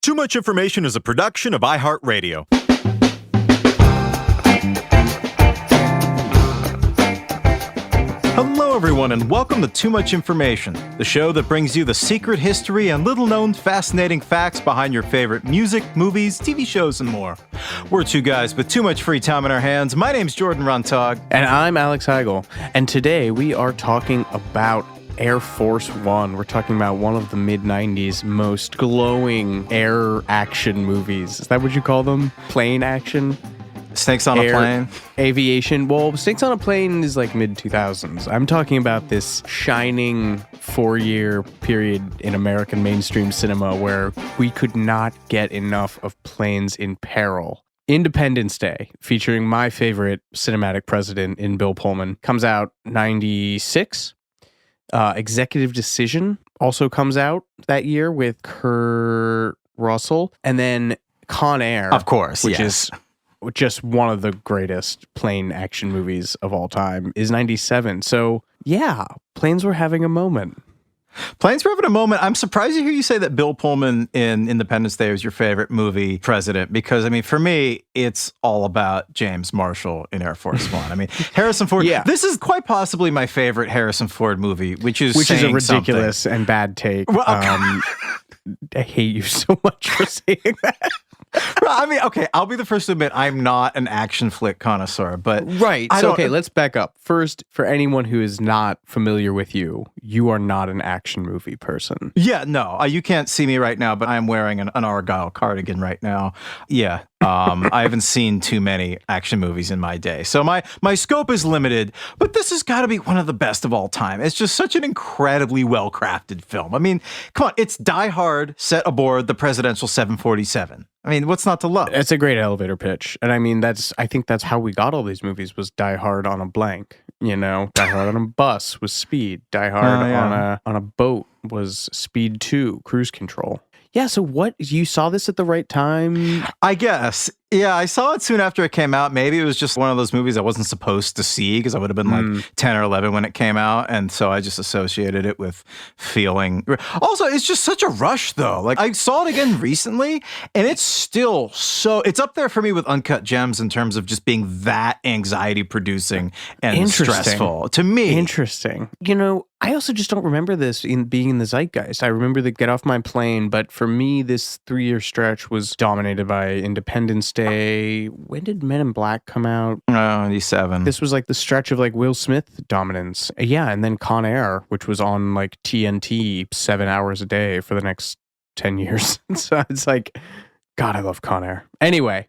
Too Much Information is a production of iHeart Radio. Hello, everyone, and welcome to Too Much Information, the show that brings you the secret history and little-known fascinating facts behind your favorite music, movies, TV shows, and more. We're two guys with too much free time in our hands. My name's Jordan Runtagh. And I'm Alex Heigl. And today we are talking about Air Force One. We're talking about one of the mid-90s most glowing air action movies. Is that what you call them? Plane action? Snakes on a Plane? Aviation. Well, Snakes on a Plane is like mid-2000s. I'm talking about this shining 4-year period in American mainstream cinema where we could not get enough of planes in peril. Independence Day, featuring my favorite cinematic president in Bill Pullman, comes out 96. Executive Decision also comes out that year with Kurt Russell. And then Con Air. Of course, which is just one of the greatest plane action movies of all time, is 97. So, yeah, planes were having a moment. Planes were having a moment. I'm surprised to hear you say that Bill Pullman in Independence Day was your favorite movie president, because, I mean, for me, it's all about James Marshall in Air Force One. I mean, Harrison Ford. Yeah. This is quite possibly my favorite Harrison Ford movie, which is a ridiculous something. And bad take. Well, I hate you so much for saying that. I mean, okay, I'll be the first to admit I'm not an action flick connoisseur, but right. So, okay, let's back up. First, for anyone who is not familiar with you, you are not an action movie person. Yeah, no, you can't see me right now, but I'm wearing an Argyle cardigan right now. Yeah. I haven't seen too many action movies in my day, so my scope is limited, but this has got to be one of the best of all time. It's just such an incredibly well-crafted film. I mean, come on, it's Die Hard set aboard the presidential 747. I mean, what's not to love? It's a great elevator pitch. And I mean, I think that's how we got all these movies, was Die Hard on a blank. You know, Die Hard on a bus was Speed. Die Hard on a boat was Speed 2, Cruise Control. Yeah, so you saw this at the right time? I guess. Yeah, I saw it soon after it came out. Maybe it was just one of those movies I wasn't supposed to see because I would have been like 10 or 11 when it came out. And so I just associated it with feeling. Also, it's just such a rush, though. Like, I saw it again recently, and it's still it's up there for me with Uncut Gems in terms of just being that anxiety-producing and stressful. To me. Interesting. You know, I also just don't remember this being in the zeitgeist. I remember the Get Off My Plane, but for me, this 3-year stretch was dominated by Independence Day. When did Men in Black come out? 97. This was like the stretch of like Will Smith dominance. Yeah, and then Con Air, which was on like TNT 7 hours a day for the next 10 years. So it's like, God, I love Con Air. Anyway,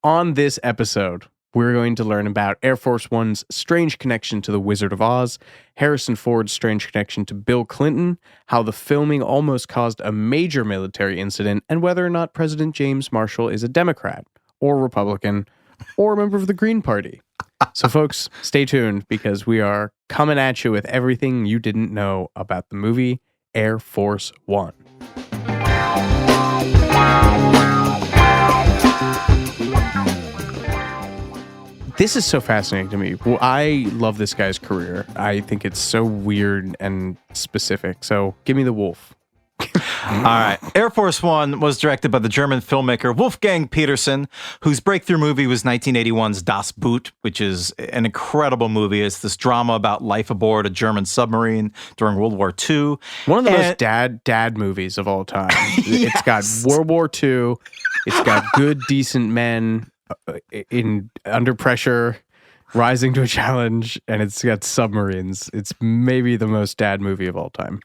on this episode, we're going to learn about Air Force One's strange connection to the Wizard of Oz, Harrison Ford's strange connection to Bill Clinton, how the filming almost caused a major military incident, and whether or not President James Marshall is a Democrat or Republican or a member of the Green Party. So, folks, stay tuned because we are coming at you with everything you didn't know about the movie Air Force One. This is so fascinating to me. Well, I love this guy's career. I think it's so weird and specific. So give me the wolf. All right. Air Force One was directed by the German filmmaker Wolfgang Petersen, whose breakthrough movie was 1981's Das Boot, which is an incredible movie. It's this drama about life aboard a German submarine during World War II. One of the most dad movies of all time. Yes. It's got World War II. It's got good, decent men in under pressure, rising to a challenge, and it's got submarines. It's maybe the most dad movie of all time.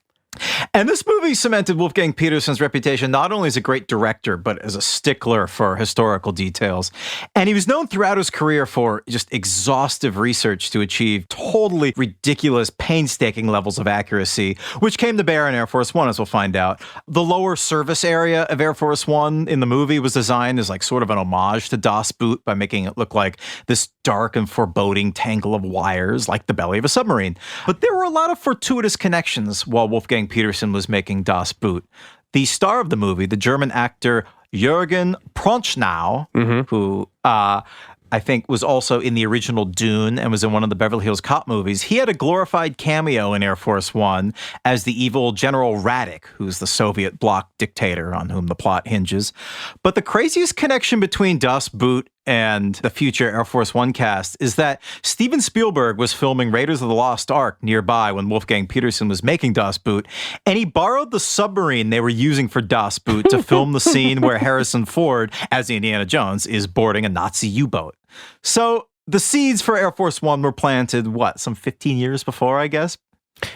And this movie cemented Wolfgang Petersen's reputation not only as a great director, but as a stickler for historical details. And he was known throughout his career for just exhaustive research to achieve totally ridiculous, painstaking levels of accuracy, which came to bear in Air Force One, as we'll find out. The lower service area of Air Force One in the movie was designed as like sort of an homage to Das Boot by making it look like this dark and foreboding tangle of wires like the belly of a submarine. But there were a lot of fortuitous connections while Wolfgang Petersen was making Das Boot. The star of the movie, the German actor Jürgen Prochnow, who I think was also in the original Dune and was in one of the Beverly Hills Cop movies. He had a glorified cameo in Air Force One as the evil General Radek, who's the Soviet bloc dictator on whom the plot hinges. But the craziest connection between Das Boot and the future Air Force One cast is that Steven Spielberg was filming Raiders of the Lost Ark nearby when Wolfgang Petersen was making Das Boot, and he borrowed the submarine they were using for Das Boot to film the scene where Harrison Ford, as Indiana Jones, is boarding a Nazi U-boat. So the seeds for Air Force One were planted, some 15 years before, I guess?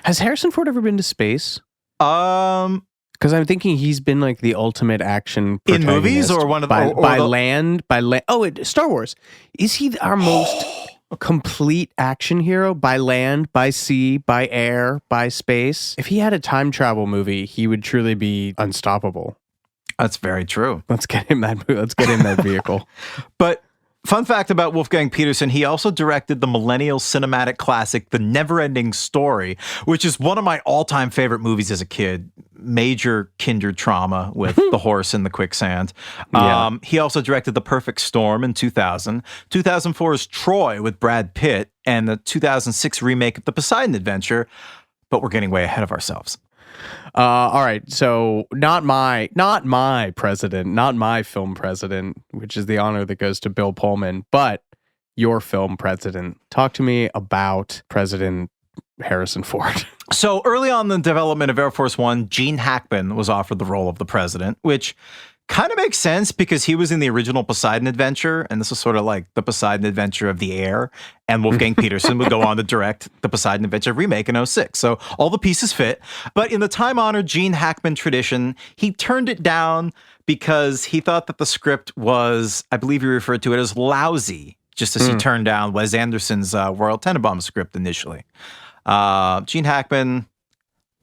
Has Harrison Ford ever been to space? Because I'm thinking he's been like the ultimate action protagonist. In movies or one of by land. Oh, Star Wars. Is he our most complete action hero by land, by sea, by air, by space? If he had a time travel movie, he would truly be unstoppable. That's very true. Let's get him that vehicle. But fun fact about Wolfgang Petersen, he also directed the millennial cinematic classic, The Neverending Story, which is one of my all-time favorite movies as a kid. Major kindred trauma with the horse in the quicksand. He also directed The Perfect Storm in 2000, 2004's Troy with Brad Pitt, and the 2006 remake of The Poseidon Adventure. But we're getting way ahead of ourselves. All right, so not my president, not my film president, which is the honor that goes to Bill Pullman, but your film president. Talk to me about President Harrison Ford. So early on in the development of Air Force One, Gene Hackman was offered the role of the president, which kind of makes sense because he was in the original Poseidon Adventure, and this is sort of like the Poseidon Adventure of the air, and Wolfgang Petersen would go on to direct the Poseidon Adventure remake in 2006. So all the pieces fit. But in the time-honored Gene Hackman tradition, he turned it down because he thought that the script was, I believe he referred to it as lousy, just as he turned down Wes Anderson's Royal Tenenbaum script initially. Gene Hackman,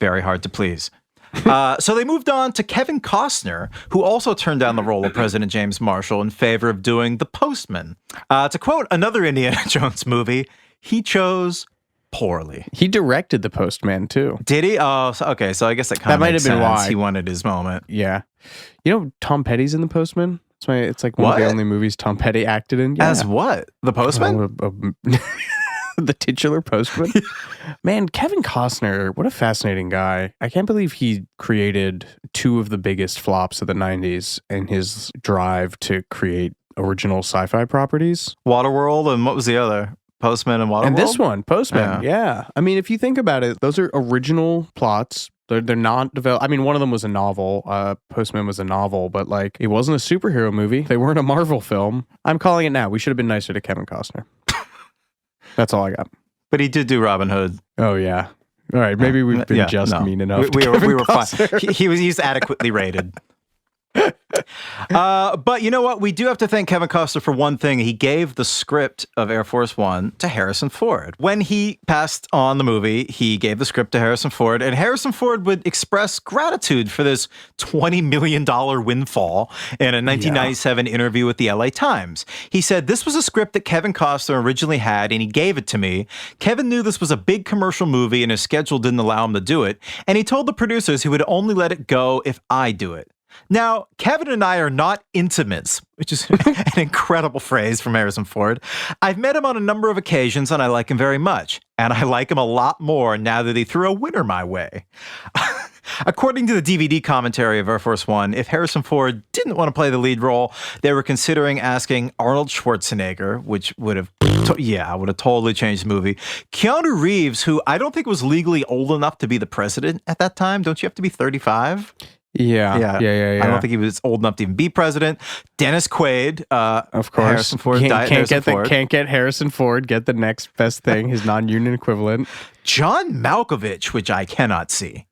very hard to please. So they moved on to Kevin Costner, who also turned down the role of President James Marshall in favor of doing The Postman. To quote another Indiana Jones movie, he chose poorly. He directed The Postman too. Did he? Oh, okay. So I guess that kind of makes sense. Been why he wanted his moment. Yeah. You know, Tom Petty's in The Postman. It's like one of the only movies Tom Petty acted in. Yeah. As what? The Postman? The titular postman. Man, Kevin Costner, what a fascinating guy. I can't believe he created two of the biggest flops of the 90s in his drive to create original sci-fi properties. Waterworld, and what was the other? Postman and Waterworld? And this one, Postman, yeah. I mean, if you think about it, those are original plots. They're not developed. I mean, one of them was a novel. Postman was a novel, but like it wasn't a superhero movie. They weren't a Marvel film. I'm calling it now. We should have been nicer to Kevin Costner. That's all I got. But he did do Robin Hood. Oh, yeah. All right. Maybe we've been mean enough. We were fine. He's adequately rated. But you know what? We do have to thank Kevin Costner for one thing. He gave the script of Air Force One to Harrison Ford. When he passed on the movie, he gave the script to Harrison Ford, and Harrison Ford would express gratitude for this $20 million windfall in a 1997 interview with the LA Times. He said, "This was a script that Kevin Costner originally had, and he gave it to me. Kevin knew this was a big commercial movie, and his schedule didn't allow him to do it, and he told the producers he would only let it go if I do it." Now, Kevin and I are not intimates, which is an incredible phrase from Harrison Ford. I've met him on a number of occasions, and I like him very much. And I like him a lot more now that he threw a winner my way. According to the DVD commentary of Air Force One, if Harrison Ford didn't want to play the lead role, they were considering asking Arnold Schwarzenegger, which would have totally changed the movie. Keanu Reeves, who I don't think was legally old enough to be the president at that time. Don't you have to be 35? Yeah. I don't think he was old enough to even be president. Dennis Quaid, of course. Harrison Ford, can't get Harrison Ford. Get the next best thing, his non-union equivalent. John Malkovich, which I cannot see.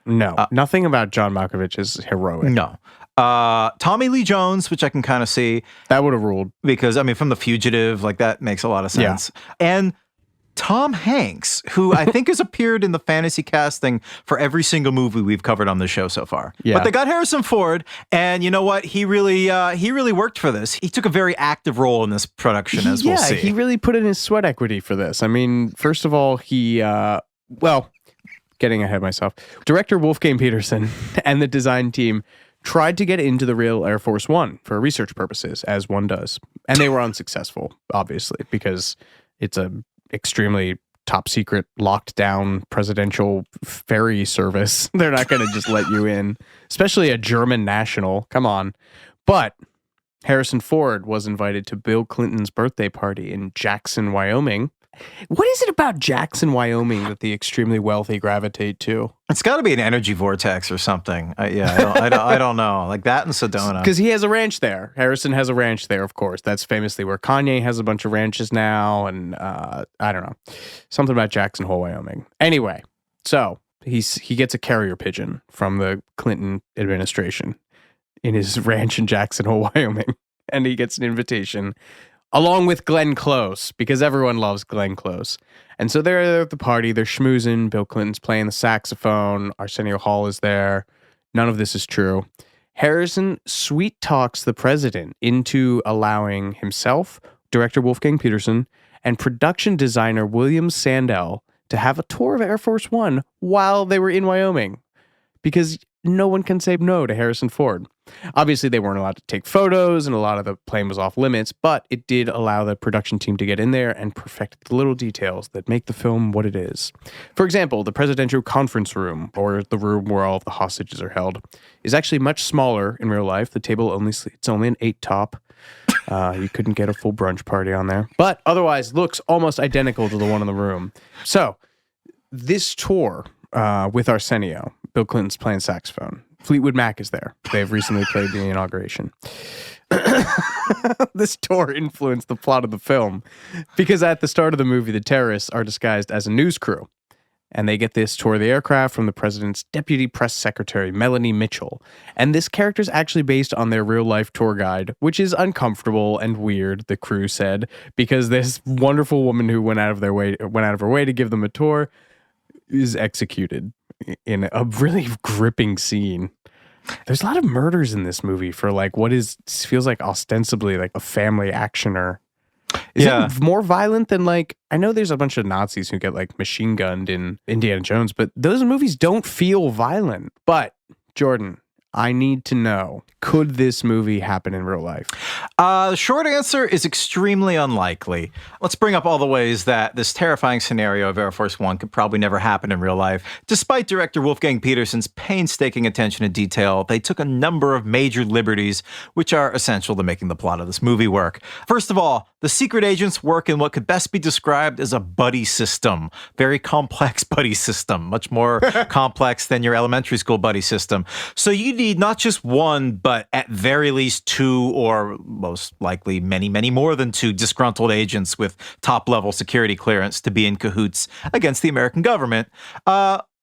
No, nothing about John Malkovich is heroic. No. Tommy Lee Jones, which I can kind of see. That would have ruled. Because, I mean, from The Fugitive, like that makes a lot of sense. Yeah. And Tom Hanks, who I think has appeared in the fantasy casting for every single movie we've covered on the show so far. Yeah. But they got Harrison Ford, and you know what? He really worked for this. He took a very active role in this production, as we'll see. Yeah, he really put in his sweat equity for this. I mean, first of all, getting ahead of myself. Director Wolfgang Petersen and the design team tried to get into the real Air Force One for research purposes, as one does. And they were unsuccessful, obviously, because it's a extremely top secret, locked down presidential ferry service. They're not going to just let you in, especially a German national. Come on. But Harrison Ford was invited to Bill Clinton's birthday party in Jackson, Wyoming. What is it about Jackson, Wyoming that the extremely wealthy gravitate to? It's got to be an energy vortex or something. I don't know. Like that in Sedona. Because he has a ranch there. Harrison has a ranch there, of course. That's famously where Kanye has a bunch of ranches now. And I don't know. Something about Jackson Hole, Wyoming. Anyway, so he gets a carrier pigeon from the Clinton administration in his ranch in Jackson Hole, Wyoming. And he gets an invitation along with Glenn Close, because everyone loves Glenn Close. And so they're at the party, they're schmoozing, Bill Clinton's playing the saxophone, Arsenio Hall is there. None of this is true. Harrison sweet talks the president into allowing himself, director Wolfgang Peterson, and production designer William Sandell to have a tour of Air Force One while they were in Wyoming. Because no one can say no to Harrison Ford. Obviously, they weren't allowed to take photos, and a lot of the plane was off limits, but it did allow the production team to get in there and perfect the little details that make the film what it is. For example, the presidential conference room, or the room where all of the hostages are held, is actually much smaller in real life. The table it's only an 8-top. You couldn't get a full brunch party on there, but otherwise looks almost identical to the one in the room. So, this tour with Arsenio, Bill Clinton's playing saxophone. Fleetwood Mac is there. They've recently played the inauguration. This tour influenced the plot of the film because at the start of the movie, the terrorists are disguised as a news crew. And they get this tour of the aircraft from the president's deputy press secretary, Melanie Mitchell. And this character is actually based on their real-life tour guide, which is uncomfortable and weird, the crew said, because this wonderful woman who went out of her way to give them a tour is executed in a really gripping scene. There's a lot of murders in this movie for like what feels like ostensibly like a family actioner. Is it more violent than like, I know there's a bunch of Nazis who get like machine gunned in Indiana Jones, but those movies don't feel violent. But Jordan, I need to know, could this movie happen in real life? The short answer is extremely unlikely. Let's bring up all the ways that this terrifying scenario of Air Force One could probably never happen in real life. Despite director Wolfgang Petersen's painstaking attention to detail, they took a number of major liberties, which are essential to making the plot of this movie work. First of all, the secret agents work in what could best be described as a buddy system. Very complex buddy system, much more complex than your elementary school buddy system. So you need not just one, but at very least two, or most likely many, many more than two disgruntled agents with top-level security clearance to be in cahoots against the American government.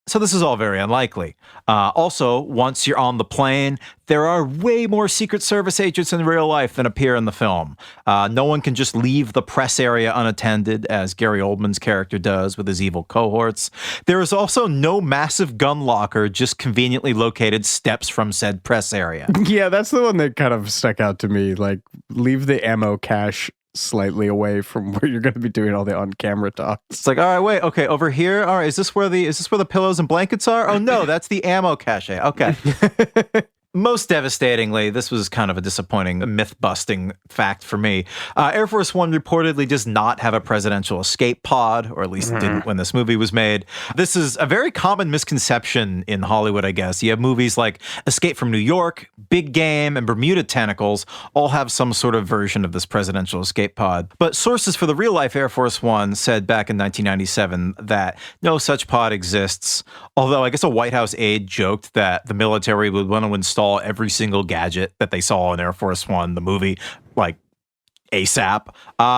So this is all very unlikely. Also, once you're on the plane, there are way more Secret Service agents in real life than appear in the film. No one can just leave the press area unattended, as Gary Oldman's character does with his evil cohorts. There is also no massive gun locker just conveniently located steps from said press area. Yeah, that's the one that kind of stuck out to me. Like, leave the ammo cache slightly away from where you're going to be doing all the on-camera talk. It's like, all right, wait, okay, over here. All right, is this where the pillows and blankets are? Oh no, that's the ammo cache. Okay. Most devastatingly, this was kind of a disappointing myth-busting fact for me. Air Force One reportedly does not have a presidential escape pod, or at least didn't when this movie was made. This is a very common misconception in Hollywood, I guess. You have movies like Escape from New York, Big Game, and Bermuda Tentacles all have some sort of version of this presidential escape pod. But sources for the real-life Air Force One said back in 1997 that no such pod exists, although I guess a White House aide joked that the military would want to install every single gadget that they saw in Air Force One, the movie, like ASAP,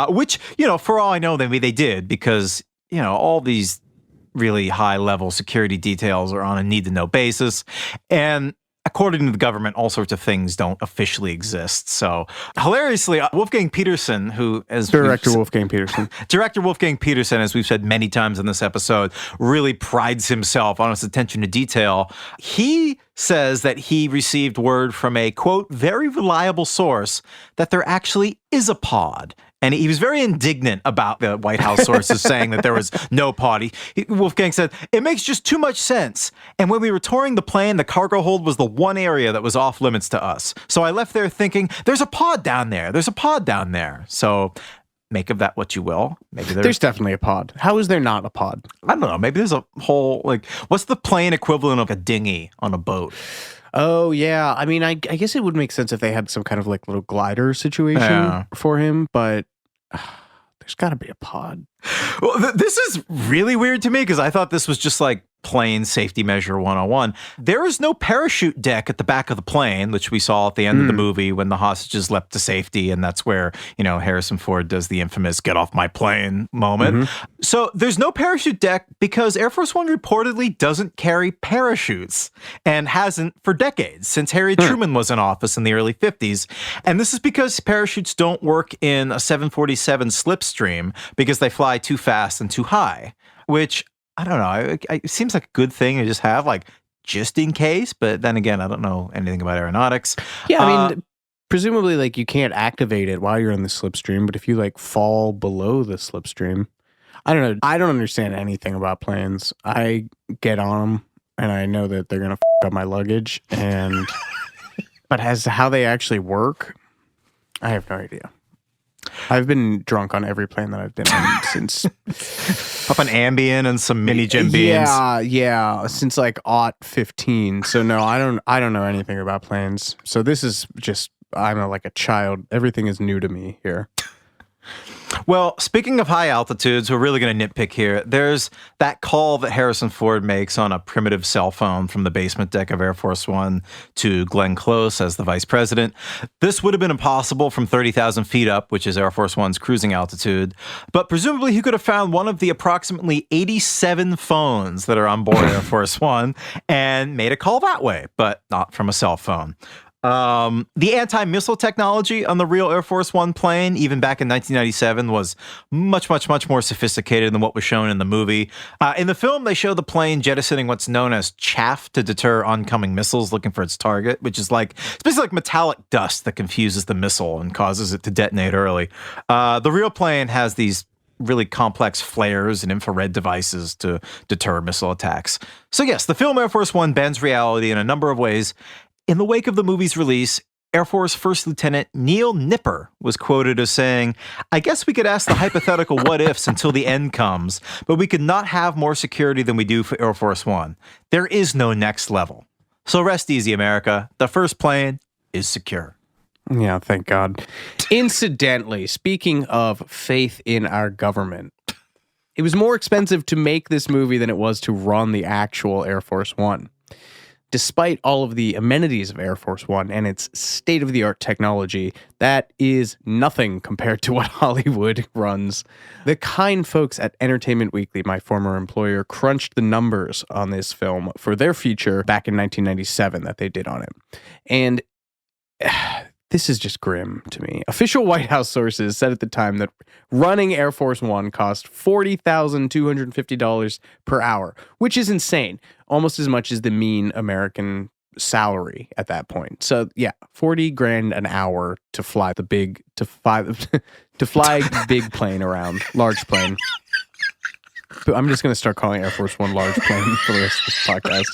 which, for all I know, maybe they did, because, all these really high-level security details are on a need-to-know basis. And according to the government, all sorts of things don't officially exist. So, hilariously, Wolfgang Petersen, who as Director Wolfgang Petersen, as we've said many times in this episode, really prides himself on his attention to detail. He says that he received word from a, quote, very reliable source that there actually is a pod And he was very indignant about the White House sources saying that there was no pod. Wolfgang said, it makes just too much sense. And when we were touring the plane, the cargo hold was the one area that was off limits to us. So I left there thinking, there's a pod down there. There's a pod down there. So make of that what you will. Maybe there's definitely a pod. How is there not a pod? I don't know. Maybe there's a whole, like, what's the plane equivalent of a dinghy on a boat? Oh, yeah. I mean, I guess it would make sense if they had some kind of like little glider situation for him, but there's got to be a pod. Well, this is really weird to me because I thought this was just like plane safety measure 101. There is no parachute deck at the back of the plane, which we saw at the end of the movie when the hostages leapt to safety. And that's where, Harrison Ford does the infamous get off my plane moment. So there's no parachute deck because Air Force One reportedly doesn't carry parachutes and hasn't for decades since Harry Truman was in office in the early 50s. And this is because parachutes don't work in a 747 slipstream because they fly too fast and too high, which I don't know. It seems like a good thing to just have, like, just in case. But then again, I don't know anything about aeronautics. Yeah, I mean, presumably, like, you can't activate it while you're in the slipstream. But if you, like, fall below the slipstream, I don't know. I don't understand anything about planes. I get on them, and I know that they're going to up my luggage. But as to how they actually work, I have no idea. I've been drunk on every plane that I've been on since. Up an Ambien and some mini Jim Beams. Yeah, since like 15. So no, I don't know anything about planes. So this is just like a child. Everything is new to me here. Well, speaking of high altitudes, we're really going to nitpick here. There's that call that Harrison Ford makes on a primitive cell phone from the basement deck of Air Force One to Glenn Close as the vice president. This would have been impossible from 30,000 feet up, which is Air Force One's cruising altitude. But presumably he could have found one of the approximately 87 phones that are on board Air Force One and made a call that way, but not from a cell phone. The anti-missile technology on the real Air Force One plane, even back in 1997, was much more sophisticated than what was shown in the movie. In the film, they show the plane jettisoning what's known as chaff to deter oncoming missiles looking for its target, which is it's basically like metallic dust that confuses the missile and causes it to detonate early. The real plane has these really complex flares and infrared devices to deter missile attacks. So yes, the film Air Force One bends reality in a number of ways. In the wake of the movie's release, Air Force First Lieutenant Neil Nipper was quoted as saying, I guess we could ask the hypothetical what-ifs until the end comes, but we could not have more security than we do for Air Force One. There is no next level. So rest easy, America. The first plane is secure. Yeah, thank God. Incidentally, speaking of faith in our government, it was more expensive to make this movie than it was to run the actual Air Force One. Despite all of the amenities of Air Force One and its state-of-the-art technology, that is nothing compared to what Hollywood runs. The kind folks at Entertainment Weekly, my former employer, crunched the numbers on this film for their feature back in 1997 that they did on it. And this is just grim to me. Official White House sources said at the time that running Air Force One cost $40,250 per hour, which is insane. Almost as much as the mean American salary at that point. So yeah, $40,000 an hour to fly the big big plane around, large plane. But I'm just going to start calling Air Force One large plane for the rest of this podcast.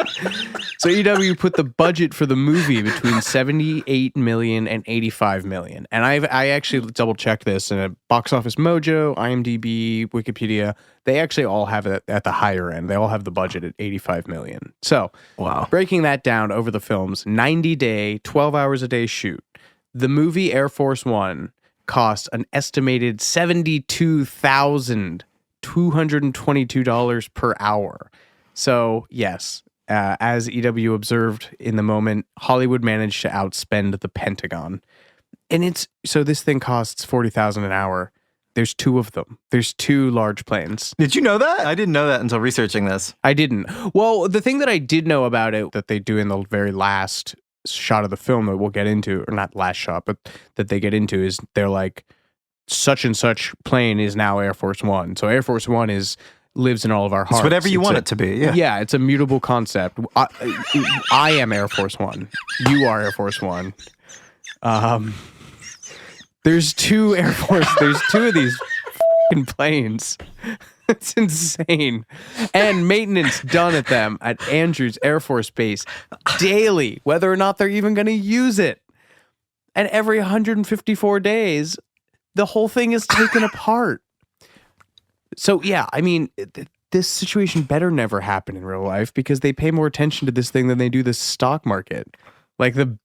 So EW put the budget for the movie between $78 million and $85 million. And I actually double checked this in Box Office Mojo, IMDb, Wikipedia. They actually all have it at the higher end. They all have the budget at $85 million. So wow. Breaking that down over the film's 90-day, 12 hours a day shoot, the movie Air Force One cost an estimated $72,222 per hour. So, yes, as EW observed in the moment, Hollywood managed to outspend the Pentagon. And this thing costs $40,000 an hour. There's two of them. There's two large planes. Did you know that? I didn't know that until researching this. I didn't. Well, the thing that I did know about it that they do in the very last shot of the film that we'll get into, or not last shot, but that they get into is they're like, such and such plane is now Air Force One. So Air Force One lives in all of our hearts. It's whatever you want it to be. Yeah, it's a mutable concept. I am Air Force One. You are Air Force One. There's two Air Force. There's two of these fucking planes. It's insane. And maintenance done at them at Andrews Air Force Base daily, whether or not they're even going to use it. And every 154 days, the whole thing is taken apart. So, yeah, I mean, this situation better never happen in real life because they pay more attention to this thing than they do the stock market. Like, the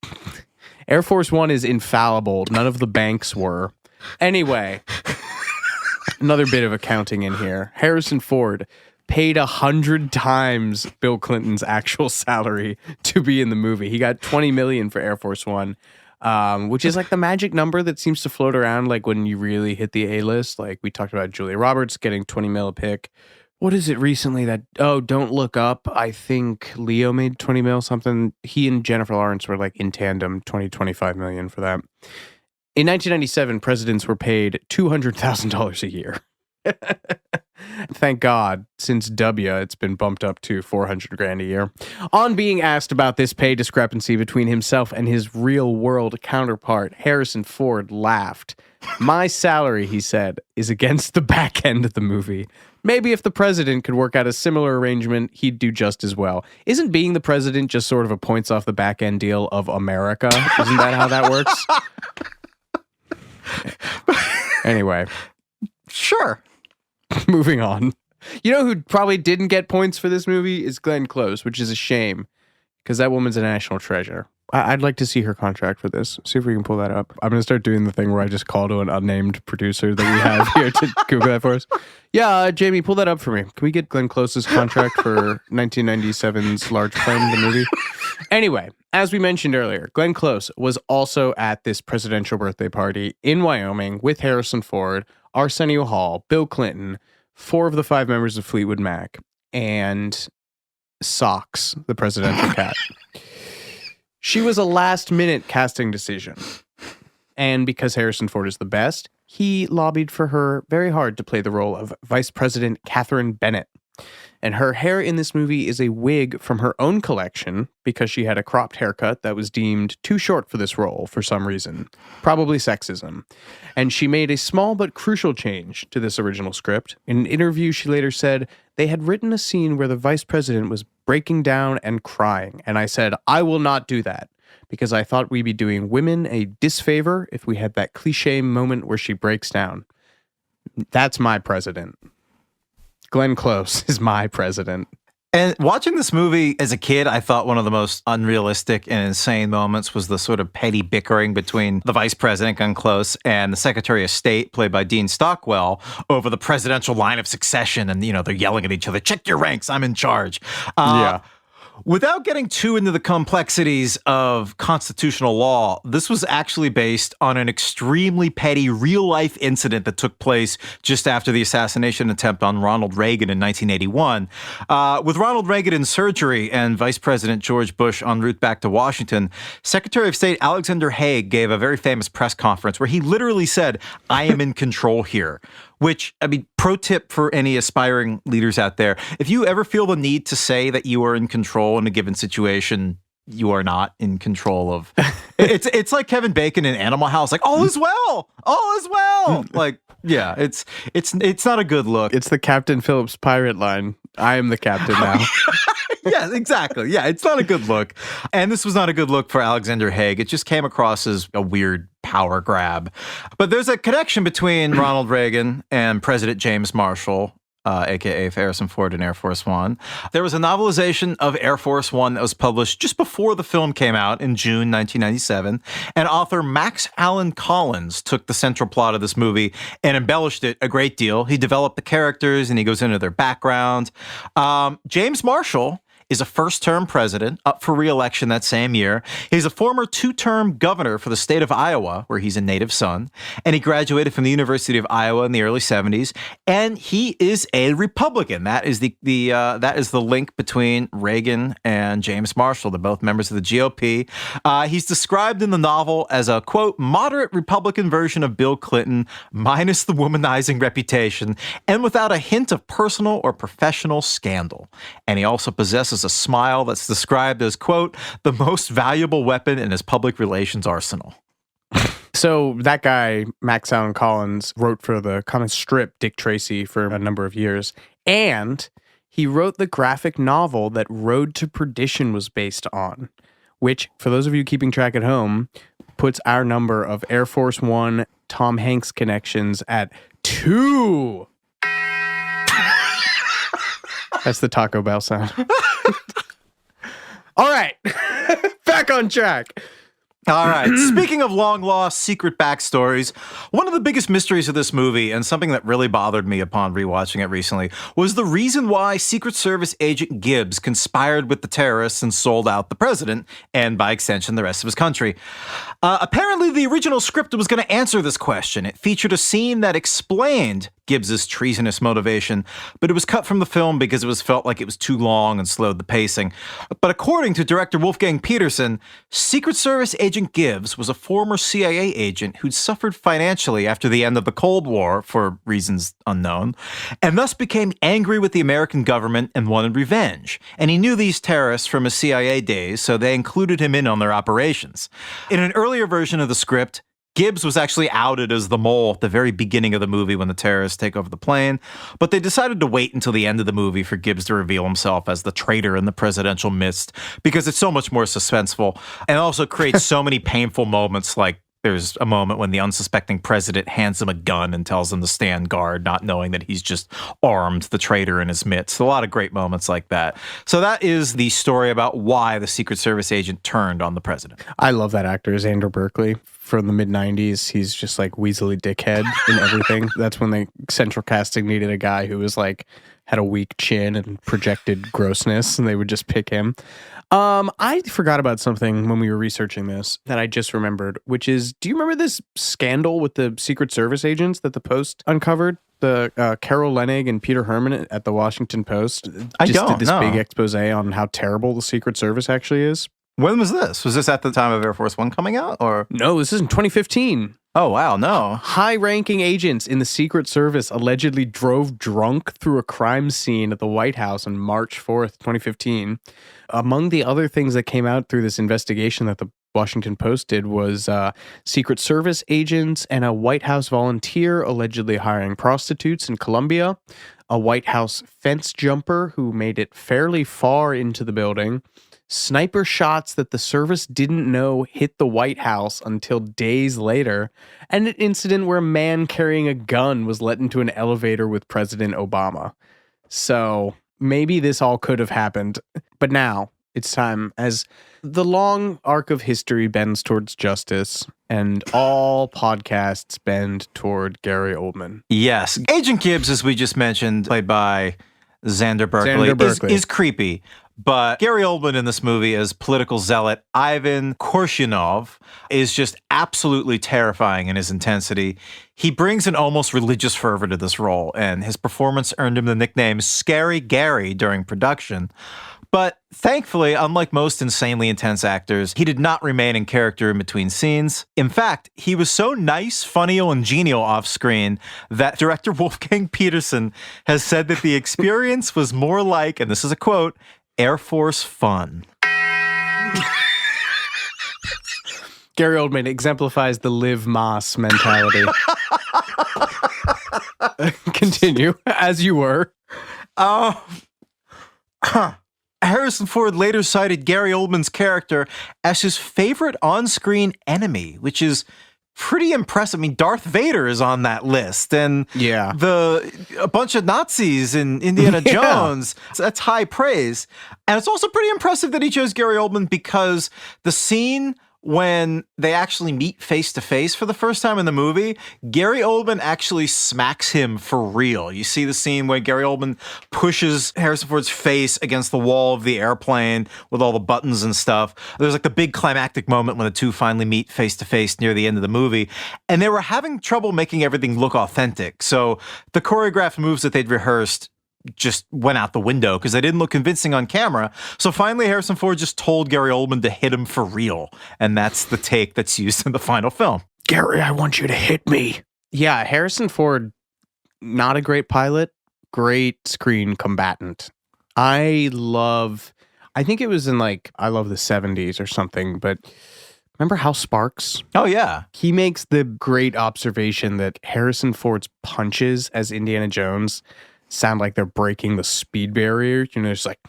Air Force One is infallible. None of the banks were. Anyway, another bit of accounting in here. Harrison Ford paid 100 times Bill Clinton's actual salary to be in the movie. He got $20 million for Air Force One, which is like the magic number that seems to float around like when you really hit the A-list. Like we talked about Julia Roberts getting 20 mil a pick. What is it recently that, Don't Look Up. I think Leo made 20 mil something. He and Jennifer Lawrence were like in tandem, 25 million for that. In 1997, presidents were paid $200,000 a year. Thank God, since W, it's been bumped up to $400,000 a year. On being asked about this pay discrepancy between himself and his real-world counterpart, Harrison Ford laughed. My salary, he said, is against the back end of the movie. Maybe if the president could work out a similar arrangement, he'd do just as well. Isn't being the president just sort of a points off the back end deal of America? Isn't that how that works? Anyway. Sure. Moving on. You know who probably didn't get points for this movie is Glenn Close, which is a shame because that woman's a national treasure. I'd like to see her contract for this. See if we can pull that up. I'm going to start doing the thing where I just call to an unnamed producer that we have here to Google that for us. Yeah, Jamie, pull that up for me. Can we get Glenn Close's contract for 1997's Large Plane, the movie? Anyway, as we mentioned earlier, Glenn Close was also at this presidential birthday party in Wyoming with Harrison Ford, Arsenio Hall, Bill Clinton, 4 of the 5 members of Fleetwood Mac, and Socks, the presidential cat. She was a last-minute casting decision. And because Harrison Ford is the best, he lobbied for her very hard to play the role of Vice President Catherine Bennett. And her hair in this movie is a wig from her own collection because she had a cropped haircut that was deemed too short for this role for some reason, probably sexism. And she made a small but crucial change to this original script. In an interview, she later said, they had written a scene where the vice president was breaking down and crying. And I said, I will not do that because I thought we'd be doing women a disfavor if we had that cliche moment where she breaks down. That's my president. Glenn Close is my president. And watching this movie as a kid, I thought one of the most unrealistic and insane moments was the sort of petty bickering between the vice president, Glenn Close, and the Secretary of State, played by Dean Stockwell, over the presidential line of succession. And, they're yelling at each other, check your ranks, I'm in charge. Yeah. Without getting too into the complexities of constitutional law, this was actually based on an extremely petty real-life incident that took place just after the assassination attempt on Ronald Reagan in 1981. With Ronald Reagan in surgery and Vice President George Bush en route back to Washington, Secretary of State Alexander Haig gave a very famous press conference where he literally said, I am in control here. Which, pro tip for any aspiring leaders out there, if you ever feel the need to say that you are in control in a given situation, you are not in control of. It's like Kevin Bacon in Animal House, like all is well. Like, yeah, it's not a good look. It's the Captain Phillips pirate line. I am the captain now. Yeah, exactly. Yeah, it's not a good look. And this was not a good look for Alexander Haig. It just came across as a weird power grab. But there's a connection between Ronald Reagan and President James Marshall, a.k.a. Harrison Ford in Air Force One. There was a novelization of Air Force One that was published just before the film came out in June 1997, and author Max Allan Collins took the central plot of this movie and embellished it a great deal. He developed the characters, and he goes into their background. James Marshall is a first-term president up for re-election that same year. He's a former 2-term governor for the state of Iowa, where he's a native son, and he graduated from the University of Iowa in the early 70s, and he is a Republican. That is the link between Reagan and James Marshall. They're both members of the GOP. He's described in the novel as a, quote, moderate Republican version of Bill Clinton, minus the womanizing reputation, and without a hint of personal or professional scandal. And he also possesses a smile that's described as, quote, the most valuable weapon in his public relations arsenal. So that guy, Max Allen Collins, wrote for the comic strip Dick Tracy for a number of years. And he wrote the graphic novel that Road to Perdition was based on, which, for those of you keeping track at home, puts our number of Air Force One Tom Hanks connections at 2. That's the Taco Bell sound. All right. Back on track. All right. Speaking of long-lost secret backstories, one of the biggest mysteries of this movie, and something that really bothered me upon rewatching it recently, was the reason why Secret Service agent Gibbs conspired with the terrorists and sold out the president, and by extension, the rest of his country. Apparently, the original script was going to answer this question. It featured a scene that explained Gibbs's treasonous motivation, but it was cut from the film because it was felt like it was too long and slowed the pacing. But according to director Wolfgang Peterson, Secret Service agent Gibbs was a former CIA agent who'd suffered financially after the end of the Cold War for reasons unknown, and thus became angry with the American government and wanted revenge. And he knew these terrorists from his CIA days, so they included him in on their operations. In an earlier version of the script, Gibbs was actually outed as the mole at the very beginning of the movie when the terrorists take over the plane, but they decided to wait until the end of the movie for Gibbs to reveal himself as the traitor in the presidential mist because it's so much more suspenseful and also creates so many painful moments, like there's a moment when the unsuspecting president hands him a gun and tells him to stand guard, not knowing that he's just armed the traitor in his midst. A lot of great moments like that. So that is the story about why the Secret Service agent turned on the president. I love that actor, Xander Berkeley. From the mid-90s, he's just like Weasley dickhead in everything. That's when the central casting needed a guy who was like, had a weak chin and projected grossness, and they would just pick him. I forgot about something when we were researching this that I just remembered, which is, do you remember this scandal with the Secret Service agents that the Post uncovered? The Carol Leonnig and Peter Herman at the Washington Post did this big expose on how terrible the Secret Service actually is. When was this? Was this at the time of Air Force One coming out? Or no, this is in 2015. Oh, wow, no. High-ranking agents in the Secret Service allegedly drove drunk through a crime scene at the White House on March 4th, 2015. Among the other things that came out through this investigation that the Washington Post did was Secret Service agents and a White House volunteer allegedly hiring prostitutes in Colombia, a White House fence jumper who made it fairly far into the building, sniper shots that the service didn't know hit the White House until days later, and an incident where a man carrying a gun was let into an elevator with President Obama. So maybe this all could have happened. But now it's time, as the long arc of history bends towards justice and all podcasts bend toward Gary Oldman. Yes. Agent Gibbs, as we just mentioned, played by Xander Berkeley. Is creepy. But Gary Oldman in this movie as political zealot Ivan Korshunov is just absolutely terrifying in his intensity. He brings an almost religious fervor to this role, and his performance earned him the nickname Scary Gary during production. But thankfully, unlike most insanely intense actors, he did not remain in character in between scenes. In fact, he was so nice, funny, and genial off-screen that director Wolfgang Peterson has said that the experience was more like, and this is a quote, Air Force fun. Gary Oldman exemplifies the Liv Moss mentality. Continue, as you were. Harrison Ford later cited Gary Oldman's character as his favorite on-screen enemy, which is pretty impressive. I mean, Darth Vader is on that list, and a bunch of Nazis in Indiana Jones. So that's high praise. And it's also pretty impressive that he chose Gary Oldman because the scene when they actually meet face to face for the first time in the movie, Gary Oldman actually smacks him for real. You see the scene where Gary Oldman pushes Harrison Ford's face against the wall of the airplane with all the buttons and stuff. There's like the big climactic moment when the two finally meet face to face near the end of the movie. And they were having trouble making everything look authentic. So the choreographed moves that they'd rehearsed just went out the window because they didn't look convincing on camera. So finally, Harrison Ford just told Gary Oldman to hit him for real. And that's the take that's used in the final film. Gary, I want you to hit me. Yeah, Harrison Ford, not a great pilot, great screen combatant. I think it was in I love the 70s or something, but Remember Hal Sparks? Oh, yeah. He makes the great observation that Harrison Ford's punches as Indiana Jones sound like they're breaking the speed barrier. You know, it's like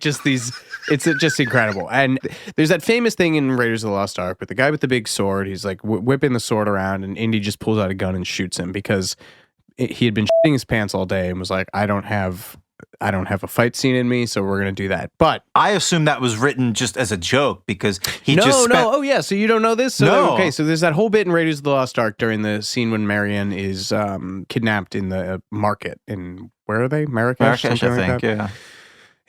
just these, it's just incredible. And there's that famous thing in Raiders of the Lost Ark with the guy with the big sword. He's like whipping the sword around, and Indy just pulls out a gun and shoots him because he had been shitting his pants all day and was like, I don't have a fight scene in me, so we're going to do that. But I assume that was written just as a joke because he No. Oh, yeah. So you don't know this? So, No. Okay, so there's that whole bit in Raiders of the Lost Ark during the scene when Marion is kidnapped in the market. In, where are they? Marrakesh, I something like think, that? yeah.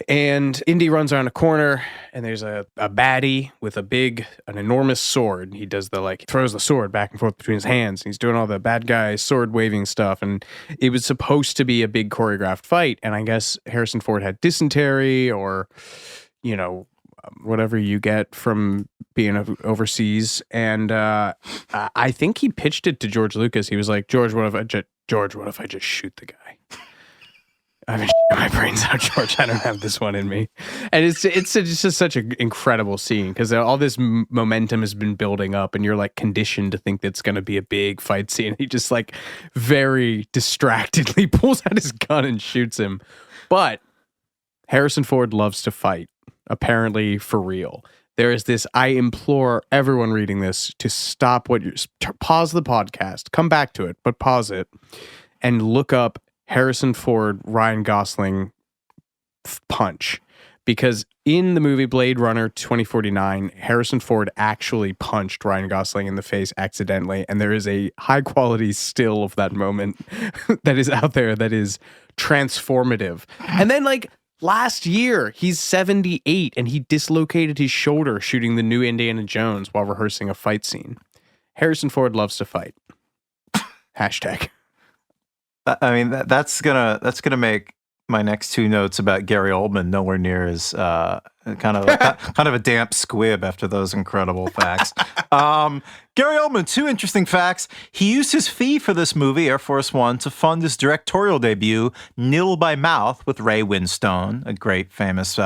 And Indy runs around a corner, and there's a baddie with an enormous sword. He does throws the sword back and forth between his hands. He's doing all the bad guy sword waving stuff. And it was supposed to be a big choreographed fight. And I guess Harrison Ford had dysentery or, whatever you get from being overseas. And I think he pitched it to George Lucas. He was like, George, what if I just shoot the guy? I've been shitting my brains out, George. I don't have this one in me. And it's just such an incredible scene because all this momentum has been building up, and you're like conditioned to think that's going to be a big fight scene. He just like very distractedly pulls out his gun and shoots him. But Harrison Ford loves to fight, apparently for real. There is this, I implore everyone reading this to stop pause the podcast, come back to it, but pause it and look up Harrison Ford, Ryan Gosling punch. Because in the movie Blade Runner 2049, Harrison Ford actually punched Ryan Gosling in the face accidentally. And there is a high quality still of that moment that is out there that is transformative. And then last year, he's 78 and he dislocated his shoulder shooting the new Indiana Jones while rehearsing a fight scene. Harrison Ford loves to fight. Hashtag. I mean, that's gonna make my next two notes about Gary Oldman nowhere near as kind of a damp squib after those incredible facts. Gary Oldman, two interesting facts. He used his fee for this movie, Air Force One, to fund his directorial debut, Nil by Mouth, with Ray Winstone, a great famous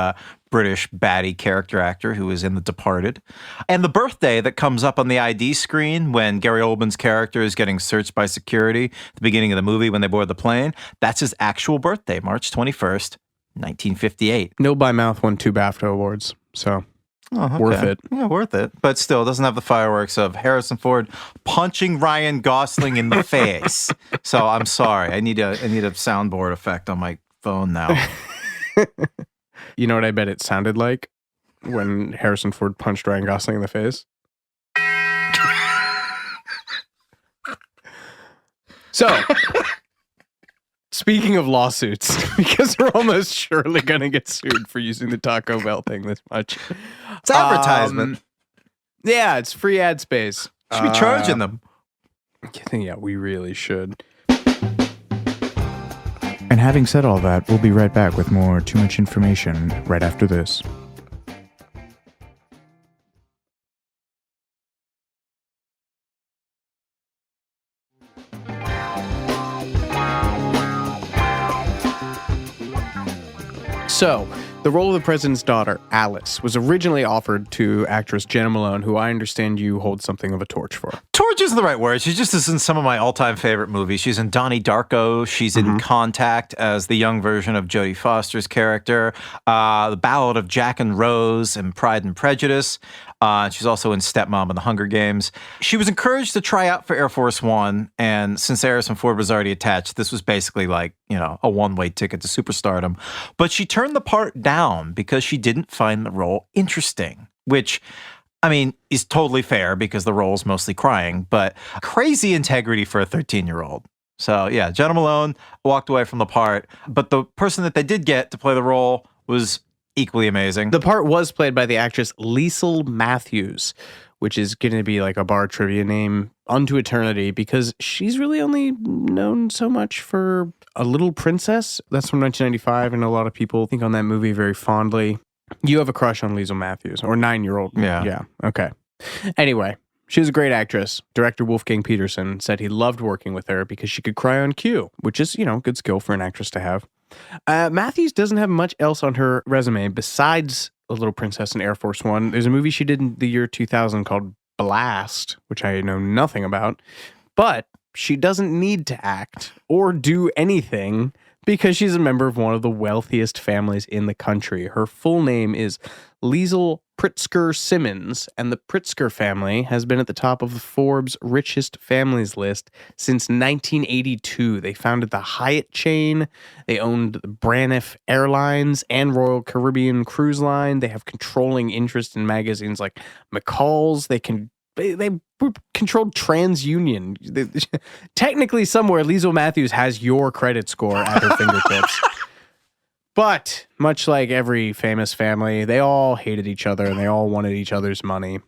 British baddie character actor who was in The Departed. And the birthday that comes up on the ID screen when Gary Oldman's character is getting searched by security at the beginning of the movie when they board the plane, that's his actual birthday, March 21st, 1958. Nil by Mouth won 2 BAFTA awards, so worth it. Yeah, worth it. But still, it doesn't have the fireworks of Harrison Ford punching Ryan Gosling in the face. So I'm sorry. I need a soundboard effect on my phone now. You know what I bet it sounded like when Harrison Ford punched Ryan Gosling in the face? So, speaking of lawsuits, because we're almost surely going to get sued for using the Taco Bell thing this much. It's advertisement. Yeah, it's free ad space. Should be charging them. Yeah, we really should. And having said all that, we'll be right back with more Too Much Information right after this. So, the role of the president's daughter, Alice, was originally offered to actress Jenna Malone, who I understand you hold something of a torch for. Torch isn't the right word. She just is in some of my all-time favorite movies. She's in Donnie Darko. She's in Contact as the young version of Jodie Foster's character. The Ballad of Jack and Rose and Pride and Prejudice. She's also in Stepmom and The Hunger Games. She was encouraged to try out for Air Force One, and since Harrison Ford was already attached, this was basically like, a one-way ticket to superstardom. But she turned the part down because she didn't find the role interesting, which, I mean, is totally fair because the role's mostly crying, but crazy integrity for a 13-year-old. So, yeah, Jenna Malone walked away from the part, but the person that they did get to play the role was equally amazing. The part was played by the actress Liesl Matthews, which is going to be like a bar trivia name unto eternity because she's really only known so much for A Little Princess. That's from 1995, and a lot of people think on that movie very fondly. You have a crush on Liesl Matthews, or 9-year-old. Yeah. Yeah, okay. Anyway, she was a great actress. Director Wolfgang Peterson said he loved working with her because she could cry on cue, which is, good skill for an actress to have. Matthews doesn't have much else on her resume besides a little princess in Air Force One. There's a movie she did in the year 2000 called Blast, which I know nothing about, but she doesn't need to act or do anything because she's a member of one of the wealthiest families in the country. Her full name is Liesl Pritzker Simmons, and the Pritzker family has been at the top of the Forbes richest families list since 1982. They founded the Hyatt chain. They owned Braniff Airlines and Royal Caribbean Cruise Line. They have controlling interest in magazines like McCall's. They controlled TransUnion. Technically, somewhere, Liesl Matthews has your credit score at her fingertips. But much like every famous family, they all hated each other and they all wanted each other's money.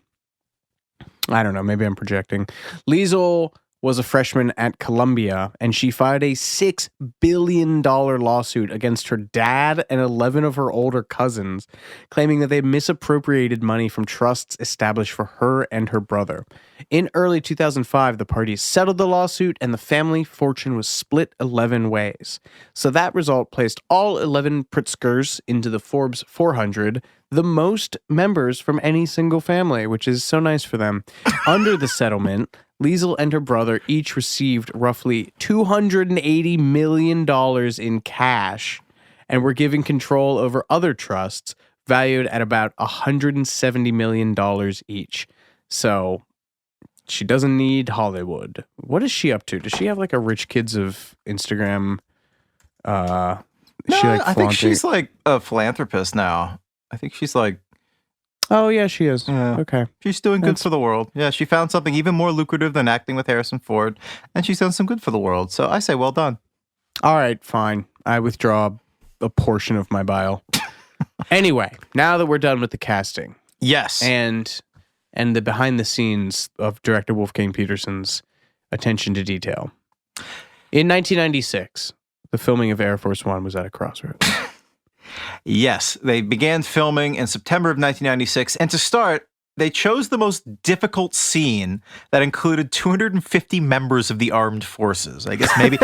I don't know. Maybe I'm projecting. Liesl was a freshman at Columbia, and she filed a $6 billion lawsuit against her dad and 11 of her older cousins, claiming that they misappropriated money from trusts established for her and her brother. In early 2005, the parties settled the lawsuit, and the family fortune was split 11 ways. So that result placed all 11 Pritzkers into the Forbes 400, the most members from any single family, which is so nice for them. Under the settlement, Liesl and her brother each received roughly $280 million in cash and were given control over other trusts valued at about $170 million each. So she doesn't need Hollywood. What is she up to? Does she have like a rich kids of Instagram? No, I think she's like a philanthropist now. I think she's like... Oh, yeah, she is. Yeah. Okay. She's doing good for the world. Yeah, she found something even more lucrative than acting with Harrison Ford, and she's done some good for the world. So I say well done. All right, fine. I withdraw a portion of my bile. Anyway, now that we're done with the casting. Yes. And the behind the scenes of director Wolfgang Petersen's attention to detail. In 1996, the filming of Air Force One was at a crossroads. Yes, they began filming in September of 1996, and to start, they chose the most difficult scene that included 250 members of the armed forces. I guess maybe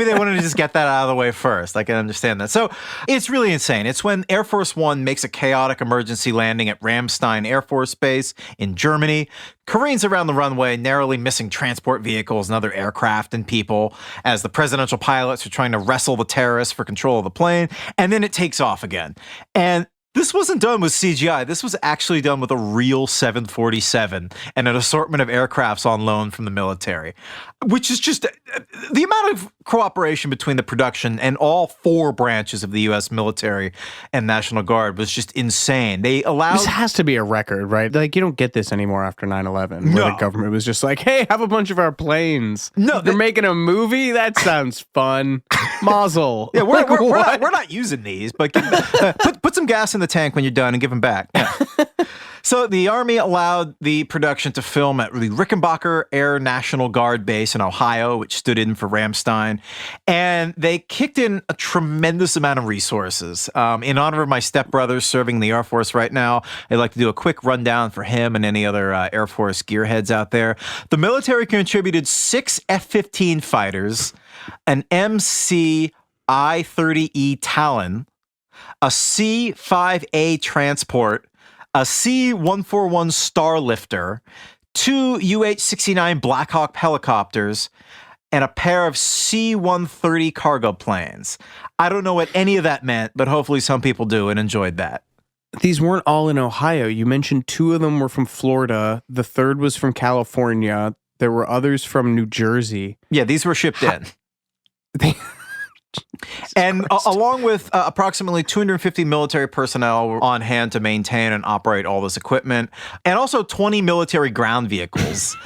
they wanted to just get that out of the way first. I can understand that. So it's really insane. It's when Air Force One makes a chaotic emergency landing at Ramstein Air Force Base in Germany, careens around the runway, narrowly missing transport vehicles and other aircraft and people as the presidential pilots are trying to wrestle the terrorists for control of the plane, and then it takes off again. And this wasn't done with CGI. This was actually done with a real 747 and an assortment of aircrafts on loan from the military, which is just the amount of cooperation between the production and all four branches of the U.S. military and National Guard was just insane. They allowed... This has to be a record, right? Like, you don't get this anymore after 9/11, where the government was just like, hey, have a bunch of our planes. No, they're making a movie? That sounds fun. Mazel. Yeah, we're not using these, but put some gas in the tank when you're done and give them back. Yeah. So the Army allowed the production to film at the Rickenbacker Air National Guard Base in Ohio, which stood in for Ramstein. And they kicked in a tremendous amount of resources. In honor of my stepbrother serving in the Air Force right now, I'd like to do a quick rundown for him and any other Air Force gearheads out there. The military contributed 6 F-15 fighters, an MC-I-30E Talon, a C-5A transport, a C-141 Starlifter, 2 UH-69 Black Hawk helicopters, and a pair of C-130 cargo planes. I don't know what any of that meant, but hopefully some people do and enjoyed that. These weren't all in Ohio. You mentioned 2 of them were from Florida. The third was from California. There were others from New Jersey. Yeah, these were shipped in. And along with approximately 250 military personnel were on hand to maintain and operate all this equipment, and also 20 military ground vehicles.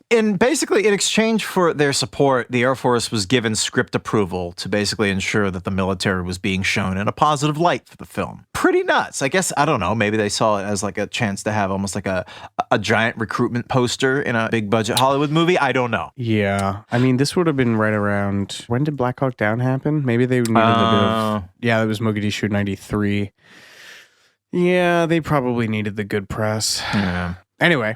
And basically, in exchange for their support, the Air Force was given script approval to basically ensure that the military was being shown in a positive light for the film. Pretty nuts. I guess, I don't know, maybe they saw it as like a chance to have almost like a giant recruitment poster in a big budget Hollywood movie. I don't know. Yeah. I mean, this would have been right around, when did Black Hawk Down happen? Maybe they needed a bit of, yeah, it was Mogadishu 93. Yeah, they probably needed the good press. Yeah. Anyway,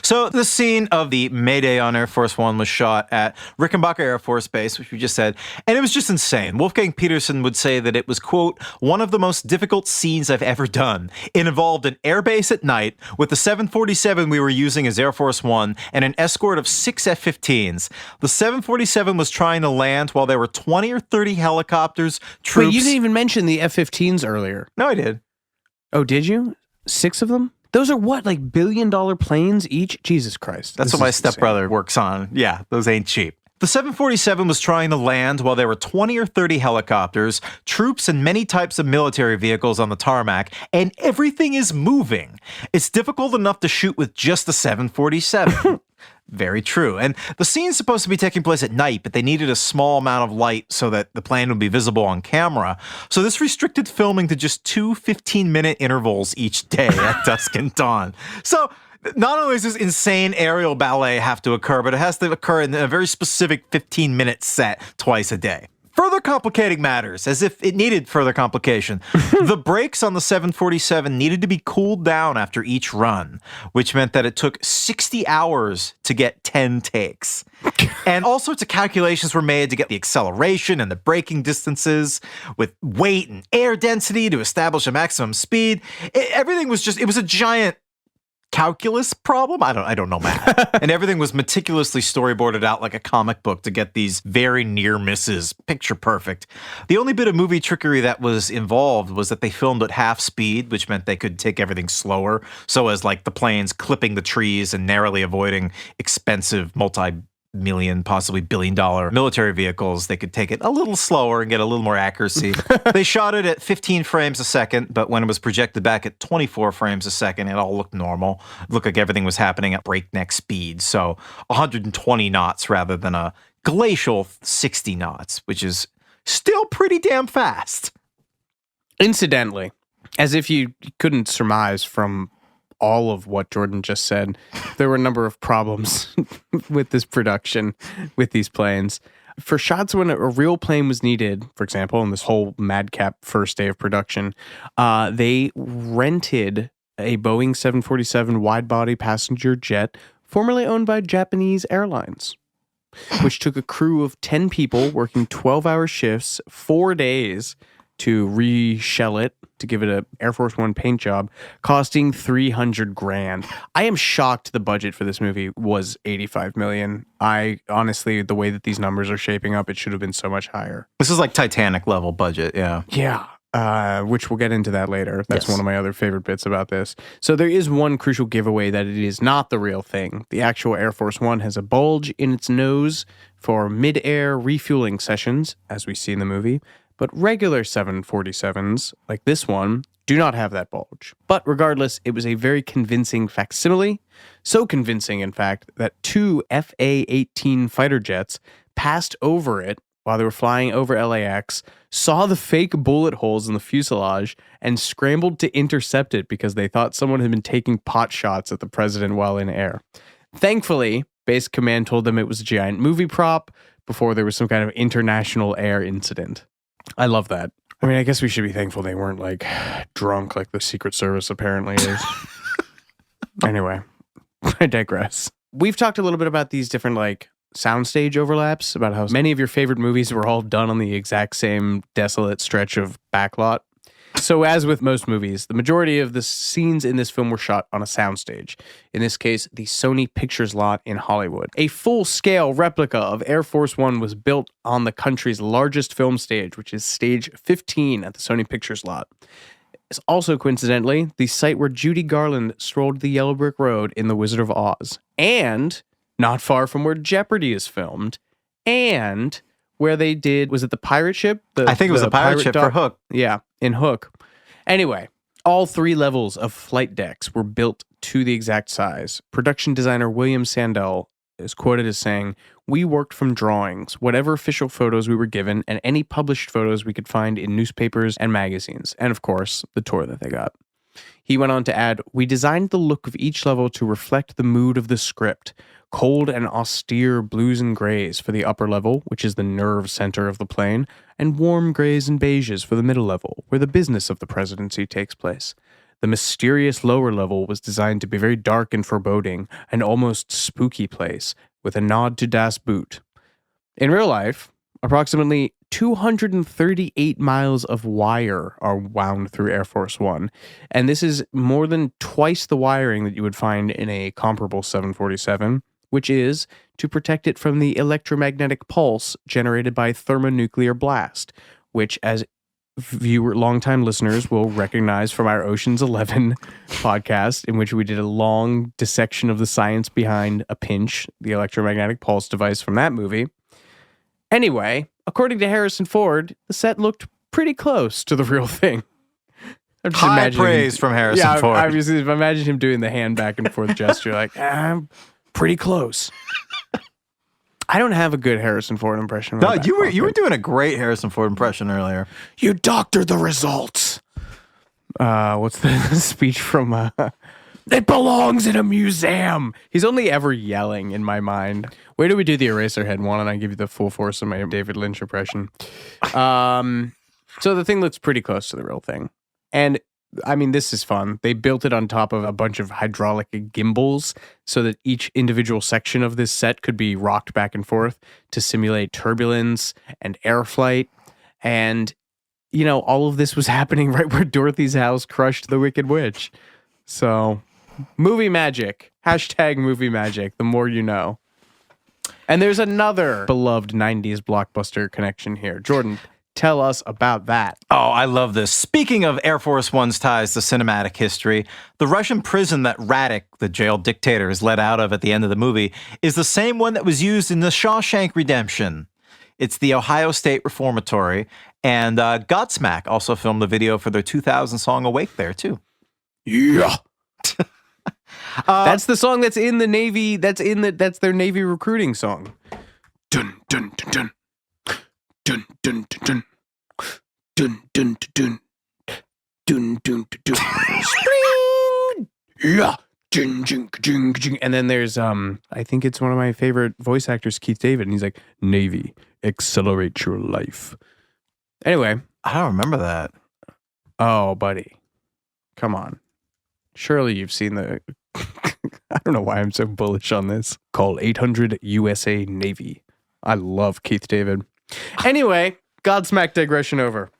So the scene of the Mayday on Air Force One was shot at Rickenbacker Air Force Base, which we just said, and it was just insane. Wolfgang Petersen would say that it was, quote, one of the most difficult scenes I've ever done. It involved an airbase at night with the 747 we were using as Air Force One and an escort of 6 F-15s. The 747 was trying to land while there were 20 or 30 helicopters, troops. wait, you didn't even mention the F-15s earlier. No, I did. Oh, did you? 6 of them? Those are what, like billion-dollar planes each? Jesus Christ. That's This what my is insane. stepbrother works on. Yeah, those ain't cheap. The 747 was trying to land while there were 20 or 30 helicopters, troops, and many types of military vehicles on the tarmac, and everything is moving. It's difficult enough to shoot with just the 747. Very true. And the scene's supposed to be taking place at night, but they needed a small amount of light so that the plane would be visible on camera. So this restricted filming to just 2 15-minute intervals each day at dusk and dawn. So not only does this insane aerial ballet have to occur, but it has to occur in a very specific 15-minute set twice a day. Further complicating matters, as if it needed further complication. The brakes on the 747 needed to be cooled down after each run, which meant that it took 60 hours to get 10 takes. And all sorts of calculations were made to get the acceleration and the braking distances with weight and air density to establish a maximum speed. Everything was just, it was a giant calculus problem. I don't know math. And everything was meticulously storyboarded out like a comic book to get these very near misses picture perfect. The only bit of movie trickery that was involved was that they filmed at half speed, which meant they could take everything slower. So as like the planes clipping the trees and narrowly avoiding expensive multi-million, possibly billion-dollar military vehicles, they could take it a little slower and get a little more accuracy. They shot it at 15 frames a second, but when it was projected back at 24 frames a second, it all looked normal. It looked like everything was happening at breakneck speed, so 120 knots rather than a glacial 60 knots, which is still pretty damn fast. Incidentally, as if you couldn't surmise from all of what Jordan just said, there were a number of problems with this production, with these planes. For shots when a real plane was needed, for example, in this whole madcap first day of production, they rented a Boeing 747 wide-body passenger jet formerly owned by Japanese Airlines, which took a crew of 10 people working 12-hour shifts, 4 days, to re-shell it, to give it a Air Force One paint job, costing $300,000. I am shocked the budget for this movie was $85 million. I honestly, the way that these numbers are shaping up, it should have been so much higher. This is like Titanic level budget, yeah. Yeah, which we'll get into that later. That's Yes. one of my other favorite bits about this. So there is one crucial giveaway that it is not the real thing. The actual Air Force One has a bulge in its nose for mid-air refueling sessions, as we see in the movie. But regular 747s, like this one, do not have that bulge. But regardless, it was a very convincing facsimile. So convincing, in fact, that 2 FA-18 fighter jets passed over it while they were flying over LAX, saw the fake bullet holes in the fuselage, and scrambled to intercept it because they thought someone had been taking pot shots at the president while in air. Thankfully, Base Command told them it was a giant movie prop before there was some kind of international air incident. I love that. I mean, I guess we should be thankful they weren't like drunk like the Secret Service apparently is. Anyway, I digress. We've talked a little bit about these different like soundstage overlaps, about how many of your favorite movies were all done on the exact same desolate stretch of backlot. So as with most movies, the majority of the scenes in this film were shot on a soundstage. In this case, the Sony Pictures lot in Hollywood. A full-scale replica of Air Force One was built on the country's largest film stage, which is stage 15 at the Sony Pictures lot. It's also, coincidentally, the site where Judy Garland strolled the yellow brick road in The Wizard of Oz. And not far from where Jeopardy is filmed. And where they did, was it the pirate ship? I think it was a pirate ship for Hook. Yeah, in Hook. Anyway, all 3 levels of flight decks were built to the exact size. Production designer William Sandell is quoted as saying, "We worked from drawings, whatever official photos we were given, and any published photos we could find in newspapers and magazines, and of course, the tour that they got." He went on to add, "We designed the look of each level to reflect the mood of the script. Cold and austere blues and grays for the upper level, which is the nerve center of the plane, and warm grays and beiges for the middle level, where the business of the presidency takes place. The mysterious lower level was designed to be very dark and foreboding, an almost spooky place, with a nod to Das Boot. In real life, approximately 238 miles of wire are wound through Air Force One, and this is more than twice the wiring that you would find in a comparable 747, which is to protect it from the electromagnetic pulse generated by thermonuclear blast, which, as longtime listeners will recognize from our Ocean's 11 podcast, in which we did a long dissection of the science behind a pinch, the electromagnetic pulse device from that movie. Anyway, according to Harrison Ford, the set looked pretty close to the real thing. I'm just High praise from Harrison Ford. Obviously, imagine him doing the hand back and forth gesture, like, I'm pretty close. I don't have a good Harrison Ford impression. No, you were doing a great Harrison Ford impression earlier. You doctored the results. What's the speech from? It belongs in a museum. He's only ever yelling in my mind. Wait till we do the Eraserhead one, and I give you the full force of my David Lynch impression. So the thing looks pretty close to the real thing, and I mean, this is fun. They built it on top of a bunch of hydraulic gimbals so that each individual section of this set could be rocked back and forth to simulate turbulence and air flight. And, you know, all of this was happening right where Dorothy's house crushed the Wicked Witch. So, movie magic. Hashtag movie magic. The more you know. And there's another beloved 90s blockbuster connection here. Jordan, tell us about that. Oh, I love this. Speaking of Air Force One's ties to cinematic history, the Russian prison that Radek, the jailed dictator, is let out of at the end of the movie is the same one that was used in The Shawshank Redemption. It's the Ohio State Reformatory, and Godsmack also filmed the video for their 2000 song Awake there, too. Yeah. That's the song that's in the Navy. That's their Navy recruiting song. Dun, dun, dun, dun. Dun dun dun dun dun dun dun dun dun spring yeah ding ding ding ding. And then there's I think it's one of my favorite voice actors, Keith David, and he's like, Navy, accelerate your life. Anyway, I don't remember that. Oh, buddy, come on. Surely you've seen the I don't know why I'm so bullish on this. Call 800 USA Navy. I love Keith David. Anyway, Godsmack digression over.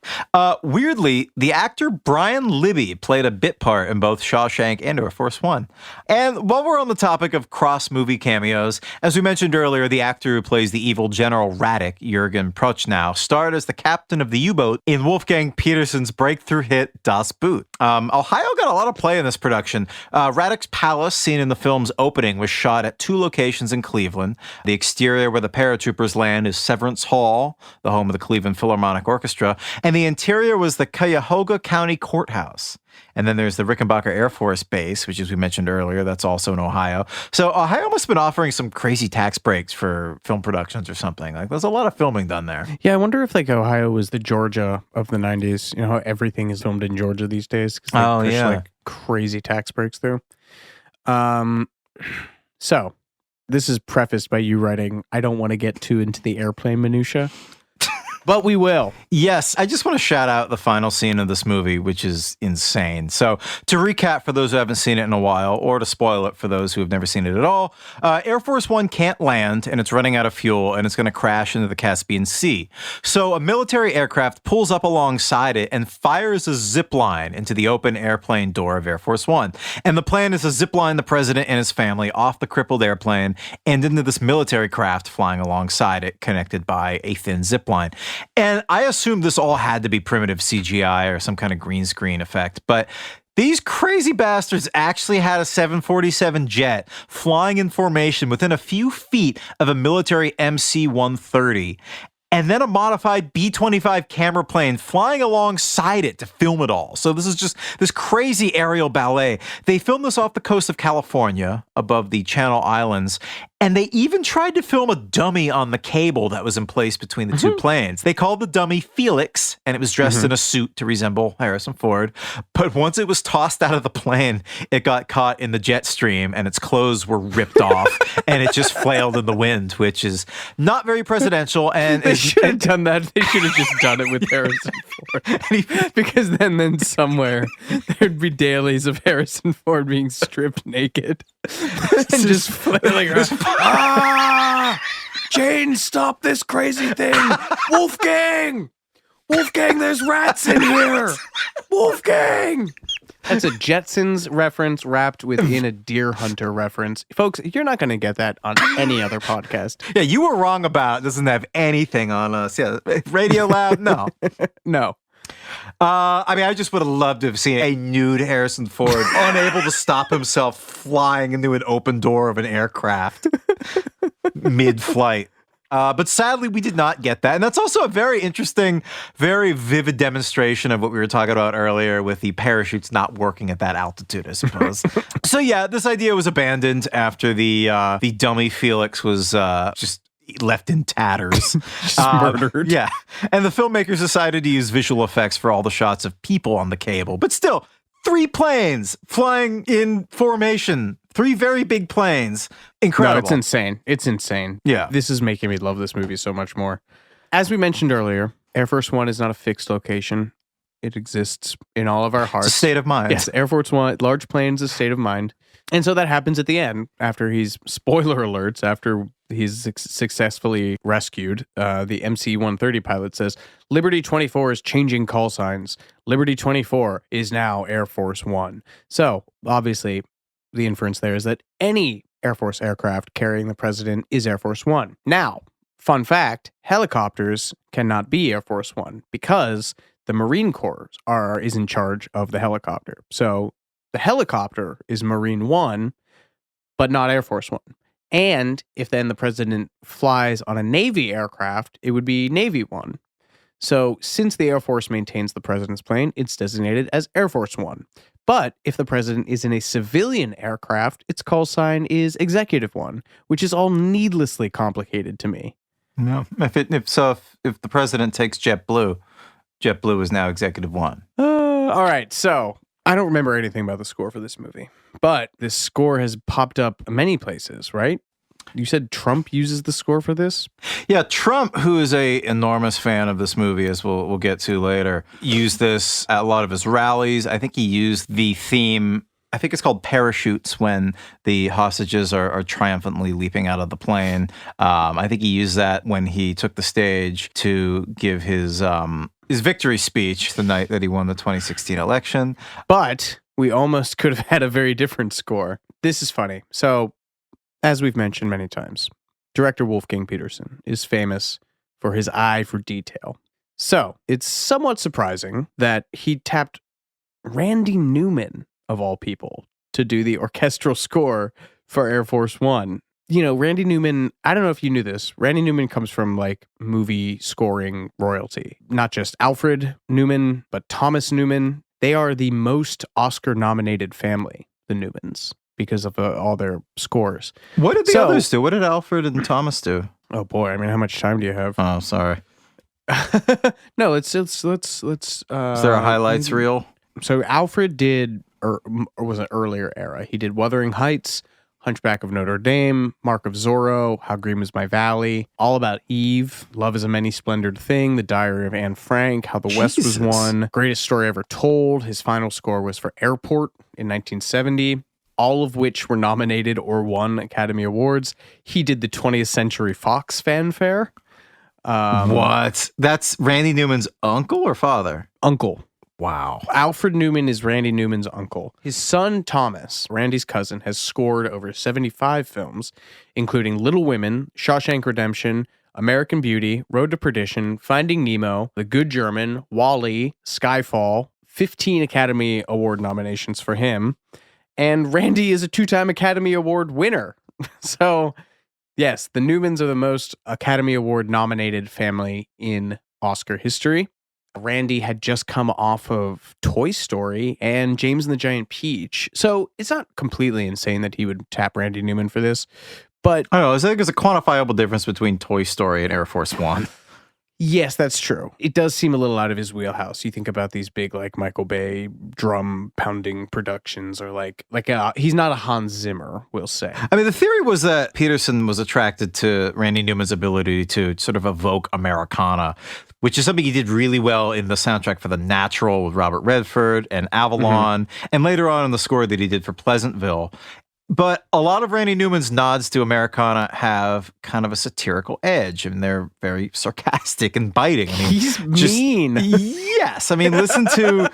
Weirdly, the actor Brian Libby played a bit part in both Shawshank and Air Force One. And while we're on the topic of cross-movie cameos, as we mentioned earlier, the actor who plays the evil General Radek, Jürgen Prochnow, starred as the captain of the U-boat in Wolfgang Petersen's breakthrough hit Das Boot. Ohio got a lot of play in this production. Radek's palace, seen in the film's opening, was shot at 2 locations in Cleveland. The exterior where the paratroopers land is Severance Hall, the home of the Cleveland Philharmonic Orchestra, and the interior was the Cuyahoga County Courthouse. And then there's the Rickenbacker Air Force Base, which, as we mentioned earlier, that's also in Ohio. So Ohio must have been offering some crazy tax breaks for film productions or something. Like, there's a lot of filming done there. Yeah, I wonder if, like, Ohio was the Georgia of the 90s. You know how everything is filmed in Georgia these days? Cause they push, like, crazy tax breaks through. So, this is prefaced by you writing, I don't want to get too into the airplane minutia. But we will. Yes, I just want to shout out the final scene of this movie, which is insane. So to recap for those who haven't seen it in a while, or to spoil it for those who have never seen it at all, Air Force One can't land, and it's running out of fuel, and it's going to crash into the Caspian Sea. So a military aircraft pulls up alongside it and fires a zip line into the open airplane door of Air Force One. And the plan is to zip line the president and his family off the crippled airplane and into this military craft flying alongside it, connected by a thin zip line. And I assumed this all had to be primitive CGI or some kind of green screen effect, but these crazy bastards actually had a 747 jet flying in formation within a few feet of a military MC-130, and then a modified B-25 camera plane flying alongside it to film it all. So this is just this crazy aerial ballet. They filmed this off the coast of California, above the Channel Islands, And they even tried to film a dummy on the cable that was in place between the two planes. They called the dummy Felix, and it was dressed in a suit to resemble Harrison Ford. But once it was tossed out of the plane, it got caught in the jet stream, and its clothes were ripped off, and it just flailed in the wind, which is not very presidential. And they should have done that. They should have just done it with Harrison Ford. Because then somewhere there'd be dailies of Harrison Ford being stripped naked and just flailing around. Jane, stop this crazy thing! Wolfgang! Wolfgang, there's rats in here! Wolfgang! That's a Jetsons reference wrapped within a Deer Hunter reference. Folks, you're not going to get that on any other podcast. Yeah, you were wrong about it. Doesn't have anything on us. Yeah, Radio Lab, no. No. I mean, I just would have loved to have seen a nude Harrison Ford unable to stop himself flying into an open door of an aircraft mid-flight. But sadly, we did not get that. And that's also a very interesting, very vivid demonstration of what we were talking about earlier with the parachutes not working at that altitude, I suppose. So yeah, this idea was abandoned after the dummy Felix was just left in tatters. Just murdered. Yeah. And the filmmakers decided to use visual effects for all the shots of people on the cable. But still, 3 planes flying in formation. 3 very big planes. Incredible. No, it's insane. It's insane. Yeah. This is making me love this movie so much more. As we mentioned earlier, Air Force One is not a fixed location. It exists in all of our hearts. It's a state of mind. Yes, Air Force One, large planes, a state of mind. And so that happens at the end after he's, spoiler alerts, after he's successfully rescued. The MC-130 pilot says, Liberty 24 is changing call signs. Liberty 24 is now Air Force One. So obviously, the inference there is that any Air Force aircraft carrying the president is Air Force One. Now, fun fact, helicopters cannot be Air Force One because the Marine Corps is in charge of the helicopter. So the helicopter is Marine One, but not Air Force One. And if then the president flies on a Navy aircraft, it would be Navy One. So since the Air Force maintains the president's plane, it's designated as Air Force One. But if the president is in a civilian aircraft, its call sign is Executive One, which is all needlessly complicated to me. No, if the president takes JetBlue is now Executive One. All right, so I don't remember anything about the score for this movie, but this score has popped up many places, right? You said Trump uses the score for this? Yeah, Trump, who is a enormous fan of this movie, as we'll get to later, used this at a lot of his rallies. I think he used the theme, I think it's called Parachutes, when the hostages are triumphantly leaping out of the plane. I think he used that when he took the stage to give his victory speech the night that he won the 2016 election. But we almost could have had a very different score. This is funny. So, as we've mentioned many times, director Wolfgang Petersen is famous for his eye for detail. So, it's somewhat surprising that he tapped Randy Newman, of all people, to do the orchestral score for Air Force One. You know, Randy Newman, I don't know if you knew this, Randy Newman comes from like movie scoring royalty. Not just Alfred Newman, but Thomas Newman. They are the most Oscar-nominated family, the Newmans, because of all their scores. What did the others do? What did Alfred and Thomas do? Oh boy, I mean, how much time do you have? Oh, sorry. No, let's. Is there a highlights reel? So Alfred did, or was an earlier era. He did Wuthering Heights, Hunchback of Notre Dame, Mark of Zorro, How Green Was My Valley, All About Eve, Love Is a Many Splendored Thing, The Diary of Anne Frank, How the West Was Won, Greatest Story Ever Told. His final score was for Airport in 1970. All of which were nominated or won Academy Awards. He did the 20th Century Fox fanfare. What? That's Randy Newman's uncle or father? Uncle. Wow. Alfred Newman is Randy Newman's uncle. His son, Thomas, Randy's cousin, has scored over 75 films, including Little Women, Shawshank Redemption, American Beauty, Road to Perdition, Finding Nemo, The Good German, WALL-E, Skyfall, 15 Academy Award nominations for him. And Randy is a 2-time Academy Award winner. So, yes, the Newmans are the most Academy Award nominated family in Oscar history. Randy had just come off of Toy Story and James and the Giant Peach. So it's not completely insane that he would tap Randy Newman for this. But I don't know. I think there's a quantifiable difference between Toy Story and Air Force One. yes, that's true. It does seem a little out of his wheelhouse. You think about these big, like, Michael Bay drum pounding productions, or he's not a Hans Zimmer, we'll say. I mean, the theory was that Peterson was attracted to Randy Newman's ability to sort of evoke Americana, which is something he did really well in the soundtrack for The Natural with Robert Redford and Avalon, and later on in the score that he did for Pleasantville. But a lot of Randy Newman's nods to Americana have kind of a satirical edge, and they're very sarcastic and biting. I mean, He's mean. Yes. I mean, listen to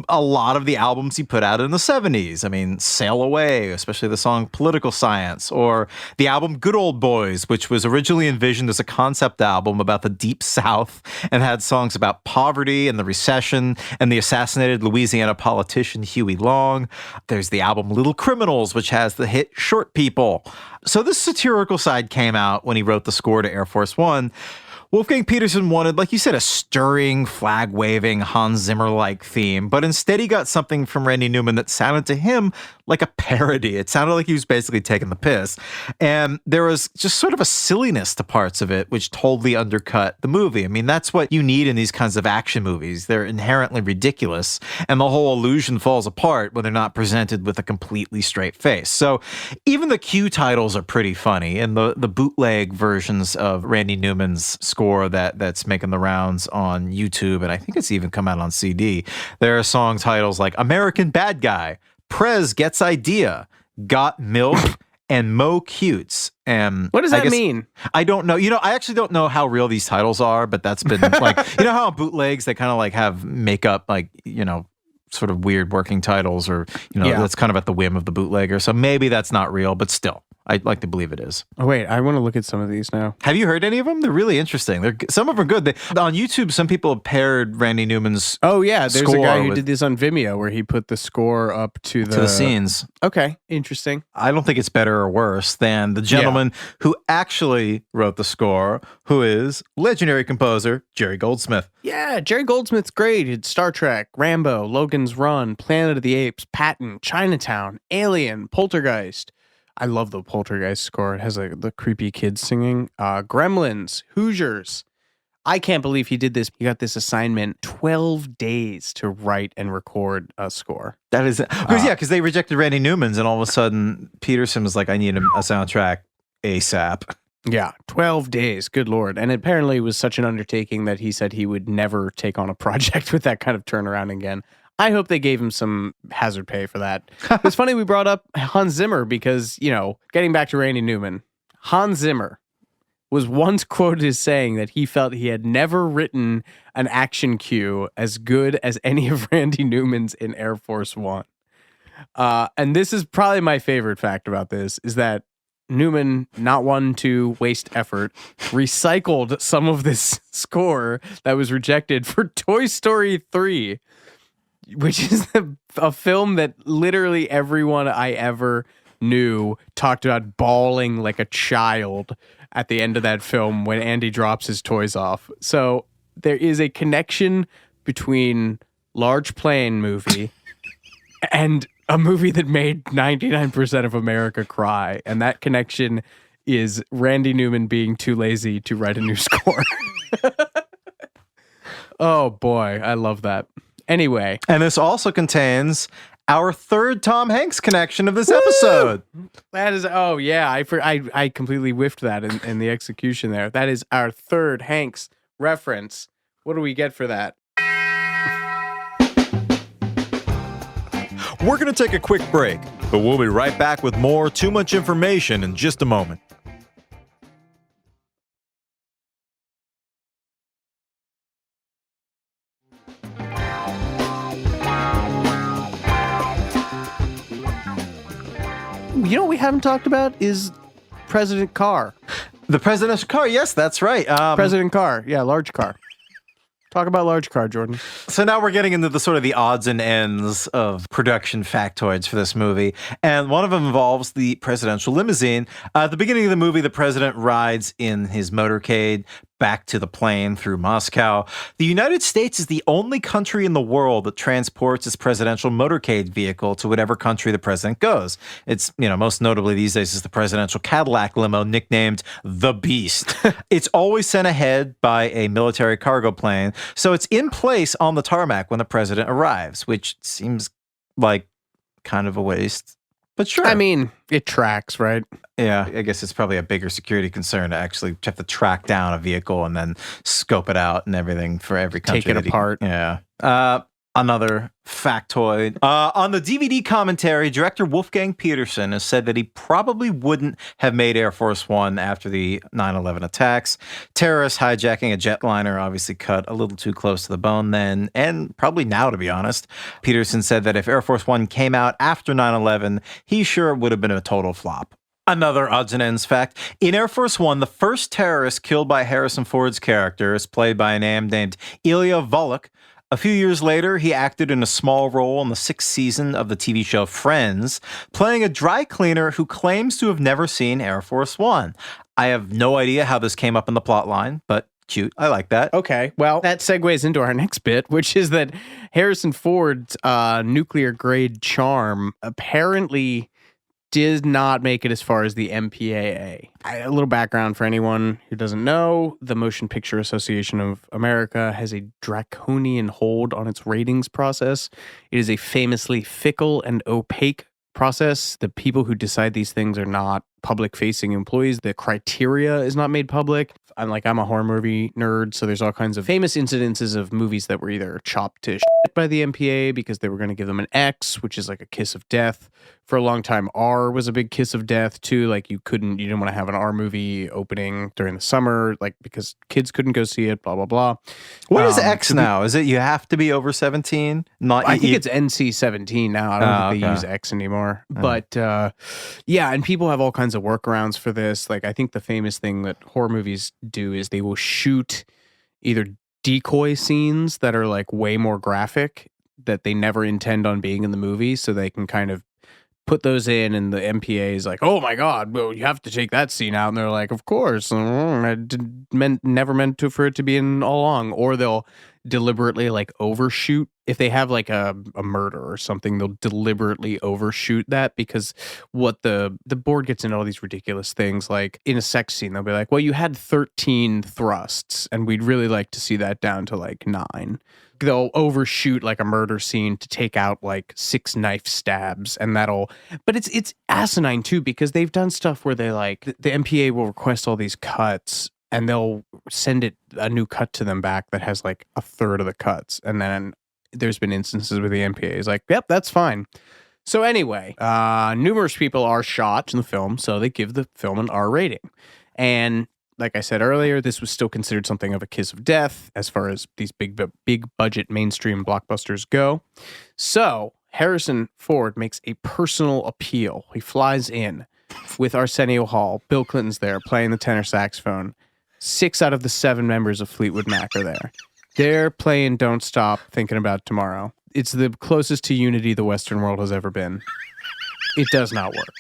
a lot of the albums he put out in the 70s. I mean, Sail Away, especially the song Political Science, or the album Good Old Boys, which was originally envisioned as a concept album about the Deep South and had songs about poverty and the recession and the assassinated Louisiana politician Huey Long. There's the album Little Criminals, which has the hit Short People. So this satirical side came out when he wrote the score to Air Force One. Wolfgang Peterson wanted, like you said, a stirring, flag-waving, Hans Zimmer-like theme, but instead he got something from Randy Newman that sounded to him like a parody. It sounded like he was basically taking the piss. And there was just sort of a silliness to parts of it, which totally undercut the movie. I mean, that's what you need in these kinds of action movies. They're inherently ridiculous, and the whole illusion falls apart when they're not presented with a completely straight face. So even the cue titles are pretty funny, and the bootleg versions of Randy Newman's score that's making the rounds on YouTube, and I think it's even come out on CD. There are song titles like American Bad Guy, Prez Gets Idea, Got Milk, and Mo Cutes. And what does that mean? I don't know. I actually don't know how real these titles are, but that's been like, how on bootlegs they kind of like have makeup, like, sort of weird working titles, or, that's kind of at the whim of the bootlegger. So maybe that's not real, but still, I'd like to believe it is. Oh, wait, I want to look at some of these now. Have you heard any of them? They're really interesting. Some of them are good. On YouTube, some people have paired Randy Newman's there's a guy who did this on Vimeo where he put the score up to the scenes. Okay, interesting. I don't think it's better or worse than the gentleman who actually wrote the score, who is legendary composer Jerry Goldsmith. Yeah, Jerry Goldsmith's great. It's Star Trek, Rambo, Logan's Run, Planet of the Apes, Patton, Chinatown, Alien, Poltergeist. I love the Poltergeist score. It has the creepy kids singing. Gremlins, Hoosiers. I can't believe he did this. He got this assignment 12 days to write and record a score. That is because they rejected Randy Newman's, and all of a sudden Peterson was like, I need a soundtrack ASAP. Yeah, 12 days. Good Lord. And apparently it was such an undertaking that he said he would never take on a project with that kind of turnaround again. I hope they gave him some hazard pay for that. It's funny we brought up Hans Zimmer because, getting back to Randy Newman, Hans Zimmer was once quoted as saying that he felt he had never written an action cue as good as any of Randy Newman's in Air Force One. And this is probably my favorite fact about this, is that Newman, not one to waste effort, recycled some of this score that was rejected for Toy Story 3. Which is a film that literally everyone I ever knew talked about bawling like a child at the end of that film when Andy drops his toys off. So there is a connection between Large Plane movie and a movie that made 99% of America cry. And that connection is Randy Newman being too lazy to write a new score. Oh boy, I love that. Anyway. And this also contains our third Tom Hanks connection of this episode. That is, I completely whiffed that in the execution there. That is our third Hanks reference. What do we get for that? We're going to take a quick break, but we'll be right back with more Too Much Information in just a moment. You know what we haven't talked about is President Carr. The presidential car, yes, that's right. President Carr, yeah, large car. Talk about large car, Jordan. So now we're getting into the sort of the odds and ends of production factoids for this movie. And one of them involves the presidential limousine. At the beginning of the movie, the president rides in his motorcade back to the plane through Moscow. The United States is the only country in the world that transports its presidential motorcade vehicle to whatever country the president goes. It's, most notably these days is the presidential Cadillac limo nicknamed the Beast. It's always sent ahead by a military cargo plane, so it's in place on the tarmac when the president arrives, which seems like kind of a waste. But sure. I mean, it tracks, right? Yeah, I guess it's probably a bigger security concern to actually have to track down a vehicle and then scope it out and everything for every country. Take it apart. Yeah. Another factoid. On the DVD commentary, director Wolfgang Peterson has said that he probably wouldn't have made Air Force One after the 9/11 attacks. Terrorists hijacking a jetliner obviously cut a little too close to the bone then, and probably now, to be honest. Peterson said that if Air Force One came out after 9/11, he sure it would have been a total flop. Another odds and ends fact. In Air Force One, the first terrorist killed by Harrison Ford's character is played by a man named Ilya Volok. A few years later, he acted in a small role in the 6th season of the TV show Friends, playing a dry cleaner who claims to have never seen Air Force One. I have no idea how this came up in the plot line, but cute. I like that. Okay, well, that segues into our next bit, which is that Harrison Ford's nuclear-grade charm apparently did not make it as far as the MPAA. A little background for anyone who doesn't know, the Motion Picture Association of America has a draconian hold on its ratings process. It is a famously fickle and opaque process. The people who decide these things are not public-facing employees. The criteria is not made public. I'm a horror movie nerd, so there's all kinds of famous incidences of movies that were either chopped to shit by the MPAA because they were going to give them an X, which is like a kiss of death. For a long time, R was a big kiss of death too. Like you didn't want to have an R movie opening during the summer, like because kids couldn't go see it. Blah blah blah. What is X now? Is it you have to be over 17? I think it's NC-17 now. I don't think they use X anymore. But yeah, and people have all kinds of workarounds for this. Like I think the famous thing that horror movies do is they will shoot either decoy scenes that are like way more graphic that they never intend on being in the movie, so they can kind of put those in, and the MPA is like, oh my God, well, you have to take that scene out. And they're like, of course, I never meant for it to be in all along. Or they'll deliberately like overshoot. If they have like a murder or something, they'll deliberately overshoot that because what the board gets into all these ridiculous things. Like in a sex scene, they'll be like, well, you had 13 thrusts and we'd really like to see that down to like 9. They'll overshoot like a murder scene to take out like 6 knife stabs, and but it's asinine too, because they've done stuff where they like the MPA will request all these cuts and they'll send a new cut to them back that has like a third of the cuts, and then there's been instances where the MPA is like, yep, that's fine. So anyway, numerous people are shot in the film, so they give the film an R rating, and like I said earlier, this was still considered something of a kiss of death as far as these big budget mainstream blockbusters go. So Harrison Ford makes a personal appeal. He flies in with Arsenio Hall. Bill Clinton's there playing the tenor saxophone. 6 out of the 7 members of Fleetwood Mac are there. They're playing Don't Stop Thinking About Tomorrow. It's the closest to unity the Western world has ever been. It does not work.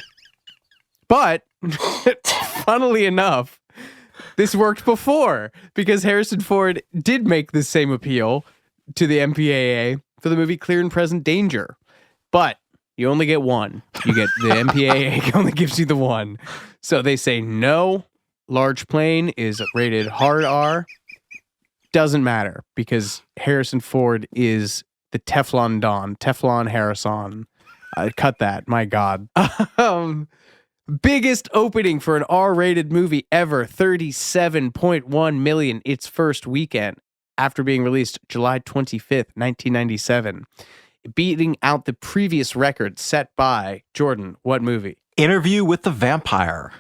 But, funnily enough, this worked before, because Harrison Ford did make the same appeal to the MPAA for the movie Clear and Present Danger. But you only get one. You get the MPAA only gives you the one. So they say no, large plane is rated hard R. Doesn't matter, because Harrison Ford is the Teflon Don, Teflon Harrison. Cut that, my God. Biggest opening for an R-rated movie ever, $37.1 million its first weekend after being released July 25th, 1997, beating out the previous record set by Jordan. What movie? Interview with the Vampire.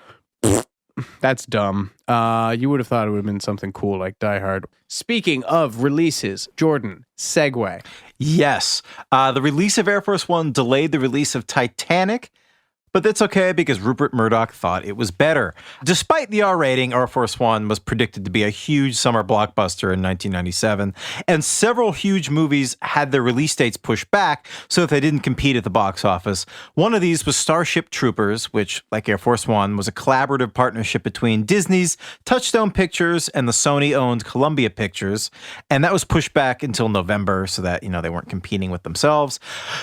That's dumb. You would have thought it would have been something cool like Die Hard. Speaking of releases, Jordan, segue. Yes. The release of Air Force One delayed the release of Titanic But that's okay because Rupert Murdoch thought it was better. Despite the R rating, Air Force One was predicted to be a huge summer blockbuster in 1997, and several huge movies had their release dates pushed back so that they didn't compete at the box office. One of these was Starship Troopers, which, like Air Force One, was a collaborative partnership between Disney's Touchstone Pictures and the Sony-owned Columbia Pictures, and that was pushed back until November so that, they weren't competing with themselves.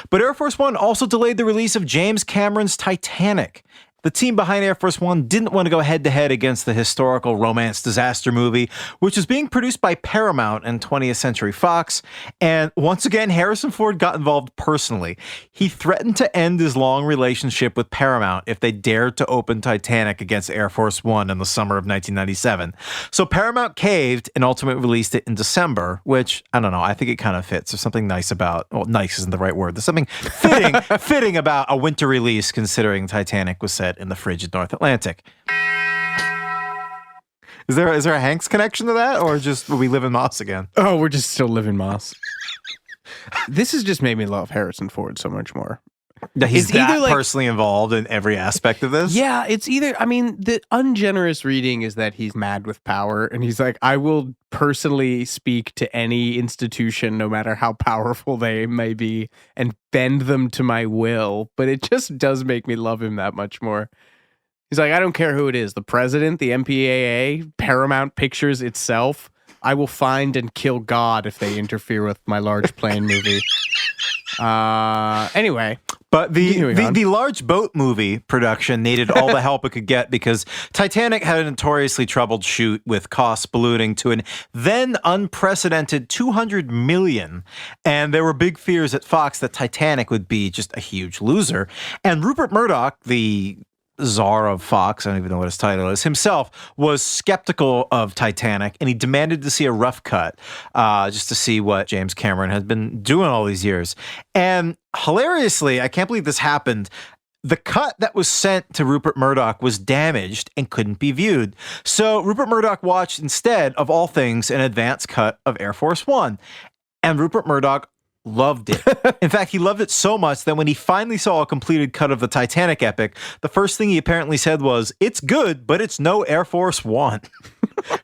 But Air Force One also delayed the release of James Cameron's Titanic. The team behind Air Force One didn't want to go head-to-head against the historical romance disaster movie, which was being produced by Paramount and 20th Century Fox. And once again, Harrison Ford got involved personally. He threatened to end his long relationship with Paramount if they dared to open Titanic against Air Force One in the summer of 1997. So Paramount caved and ultimately released it in December, which, I don't know, I think it kind of fits. There's something nice about, well, nice isn't the right word. There's something fitting about a winter release considering Titanic was set in the frigid North Atlantic. Is there a Hanks connection to that, or just we live in Moss again? Oh, we're just still living Moss. This has just made me love Harrison Ford so much more. He's personally involved in every aspect of this? Yeah, it's either, the ungenerous reading is that he's mad with power, and he's like, I will personally speak to any institution, no matter how powerful they may be, and bend them to my will. But it just does make me love him that much more. He's like, I don't care who it is, the president, the MPAA, Paramount Pictures itself. I will find and kill God if they interfere with my large plane movie. Anyway. But the large boat movie production needed all the help it could get because Titanic had a notoriously troubled shoot with costs ballooning to an then unprecedented $200 million. And there were big fears at Fox that Titanic would be just a huge loser. And Rupert Murdoch, the czar of Fox, I don't even know what his title is, himself was skeptical of Titanic, and he demanded to see a rough cut just to see what James Cameron had been doing all these years. And hilariously, I can't believe this happened, the cut that was sent to Rupert Murdoch was damaged and couldn't be viewed. So Rupert Murdoch watched instead, of all things, an advance cut of Air Force One. And Rupert Murdoch loved it. In fact, he loved it so much that when he finally saw a completed cut of the Titanic epic, the first thing he apparently said was, "It's good, but it's no Air Force One."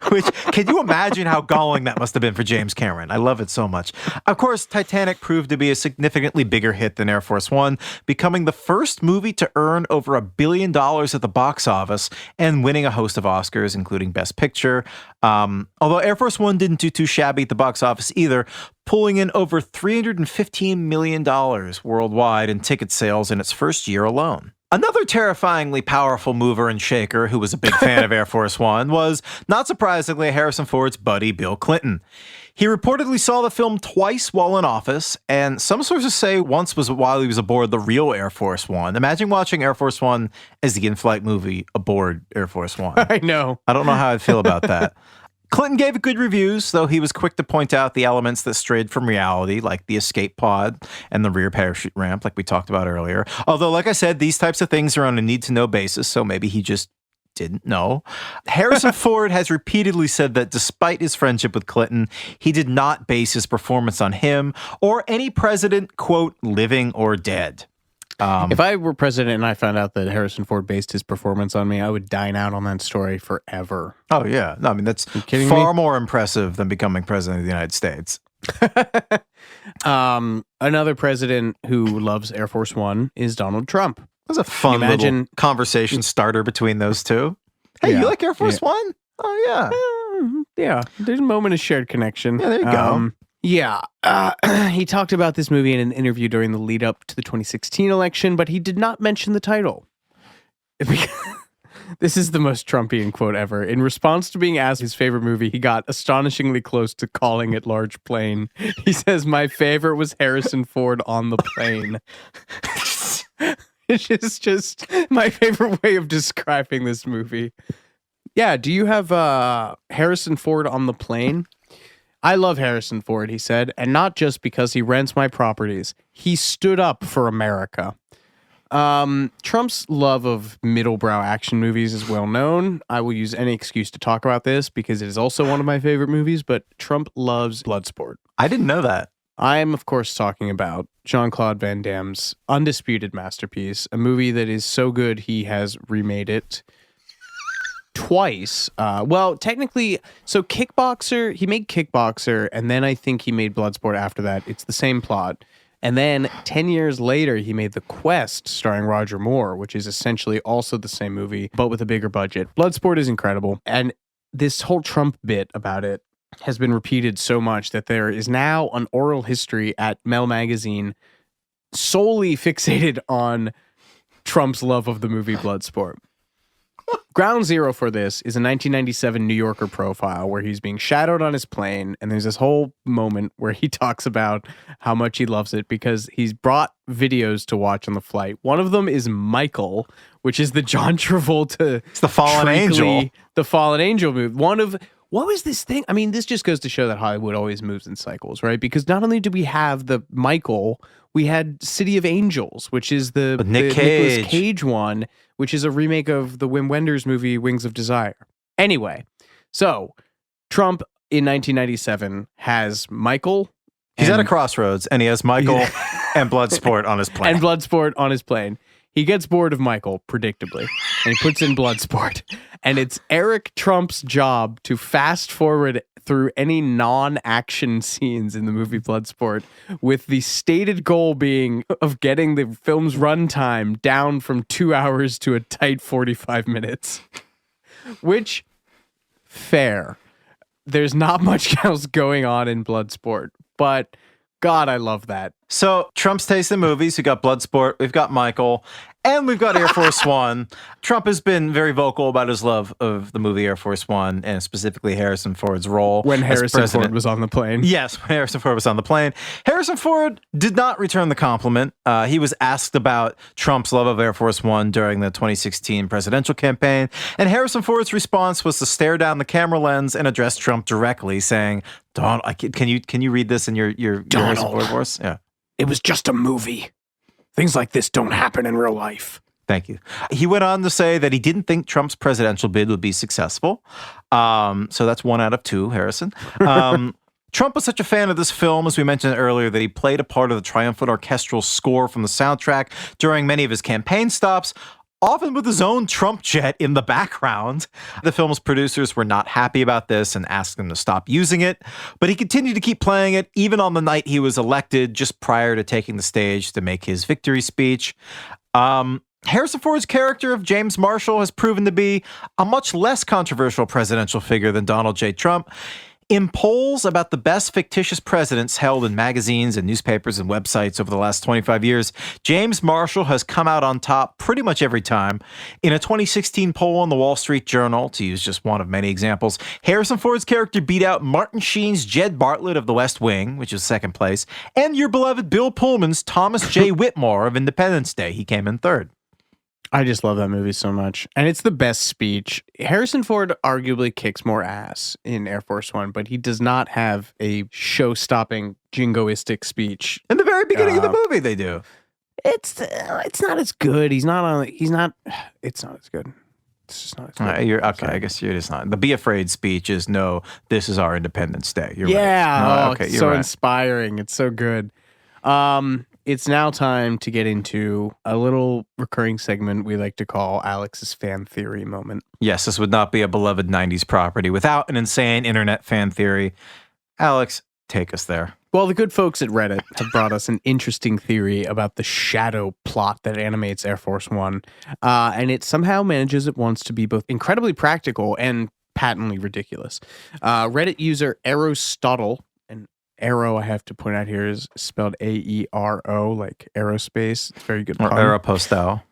Which, can you imagine how galling that must have been for James Cameron? I love it so much. Of course, Titanic proved to be a significantly bigger hit than Air Force One, becoming the first movie to earn over $1 billion at the box office and winning a host of Oscars, including Best Picture. Although Air Force One didn't do too shabby at the box office either, pulling in over $315 million worldwide in ticket sales in its first year alone. Another terrifyingly powerful mover and shaker who was a big fan of Air Force One was, not surprisingly, Harrison Ford's buddy, Bill Clinton. He reportedly saw the film twice while in office, and some sources say once was while he was aboard the real Air Force One. Imagine watching Air Force One as the in-flight movie aboard Air Force One. I know. I don't know how I'd feel about that. Clinton gave it good reviews, though he was quick to point out the elements that strayed from reality, like the escape pod and the rear parachute ramp, like we talked about earlier. Although, like I said, these types of things are on a need-to-know basis, so maybe he just didn't know. Harrison Ford has repeatedly said that despite his friendship with Clinton, he did not base his performance on him or any president, quote, living or dead. If I were president and I found out that Harrison Ford based his performance on me, I would dine out on that story forever. Oh, yeah. No, I mean, that's far more impressive than becoming president of the United States. Another president who loves Air Force One is Donald Trump. That was a fun little conversation starter between those two. Hey, you like Air Force One? Oh, yeah. Yeah, there's a moment of shared connection. Yeah, there you go. Yeah, he talked about this movie in an interview during the lead up to the 2016 election, but he did not mention the title. This is the most Trumpian quote ever. In response to being asked his favorite movie, he got astonishingly close to calling it Large Plane. He says, "My favorite was Harrison Ford on the plane." It's just my favorite way of describing this movie. Yeah, do you have Harrison Ford on the plane? I love Harrison Ford, he said, and not just because he rents my properties. He stood up for America. Trump's love of middlebrow action movies is well known. I will use any excuse to talk about this because it is also one of my favorite movies, but Trump loves Bloodsport. I didn't know that. I am, of course, talking about Jean-Claude Van Damme's undisputed masterpiece, a movie that is so good he has remade it twice. Well, technically, so Kickboxer, he made Kickboxer, and then I think he made Bloodsport after that. It's the same plot. And then 10 years later, he made The Quest, starring Roger Moore, which is essentially also the same movie, but with a bigger budget. Bloodsport is incredible. And this whole Trump bit about it has been repeated so much that there is now an oral history at Mel Magazine solely fixated on Trump's love of the movie Bloodsport. Ground zero for this is a 1997 New Yorker profile where he's being shadowed on his plane, and there's this whole moment where he talks about how much he loves it because he's brought videos to watch on the flight. One of them is Michael, which is the John Travolta. It's the Fallen Angel. The Fallen Angel movie. What was this thing? I mean, this just goes to show that Hollywood always moves in cycles, right? Because not only do we have the Michael, we had City of Angels, which is the Nicolas Cage one, which is a remake of the Wim Wenders movie Wings of Desire. Anyway, so Trump in 1997 has Michael. He's at a crossroads, and he has Michael and Bloodsport on his plane. And Bloodsport on his plane. He gets bored of Michael, predictably, and he puts in Bloodsport. And it's Eric Trump's job to fast forward through any non-action scenes in the movie Bloodsport, with the stated goal being of getting the film's runtime down from 2 hours to a tight 45 minutes. Which, fair. There's not much else going on in Bloodsport, but God, I love that. So Trump's taste in movies, we've got Bloodsport, we've got Michael, and we've got Air Force One. Trump has been very vocal about his love of the movie Air Force One, and specifically Harrison Ford's role when as Harrison president. Ford was on the plane. Yes, when Harrison Ford was on the plane. Harrison Ford did not return the compliment. He was asked about Trump's love of Air Force One during the 2016 presidential campaign, and Harrison Ford's response was to stare down the camera lens and address Trump directly, saying, "Donald, can you read this in your Harrison Ford voice?" Yeah. It was just a movie. Things like this don't happen in real life. Thank you. He went on to say that he didn't think Trump's presidential bid would be successful. So that's 1 out of 2, Harrison. Trump was such a fan of this film, as we mentioned earlier, that he played a part of the triumphant orchestral score from the soundtrack during many of his campaign stops, often with his own Trump jet in the background. The film's producers were not happy about this and asked him to stop using it, but he continued to keep playing it even on the night he was elected, just prior to taking the stage to make his victory speech. Harrison Ford's character of James Marshall has proven to be a much less controversial presidential figure than Donald J. Trump. In polls about the best fictitious presidents held in magazines and newspapers and websites over the last 25 years, James Marshall has come out on top pretty much every time. In a 2016 poll in the Wall Street Journal, to use just one of many examples, Harrison Ford's character beat out Martin Sheen's Jed Bartlett of The West Wing, which is second place, and your beloved Bill Pullman's Thomas J. Whitmore of Independence Day. He came in third. I just love that movie so much. And it's the best speech. Harrison Ford arguably kicks more ass in Air Force One, but he does not have a show-stopping jingoistic speech. In the very beginning of the movie, they do. It's not as good. It's not as good. It's just not as good. You're okay. I guess you're just not. The Be Afraid speech is, no, this is our Independence Day. You're yeah. right. No, okay, it's so right. Inspiring. It's so good. It's now time to get into a little recurring segment we like to call Alex's fan theory moment. Yes, this would not be a beloved 90s property without an insane internet fan theory. Alex, take us there. Well, the good folks at Reddit have brought us an interesting theory about the shadow plot that animates Air Force One. And it somehow manages at once to be both incredibly practical and patently ridiculous. Reddit user Aristotle, Aero, I have to point out here, is spelled A-E-R-O, like aerospace. It's very good. Or Aeropostale.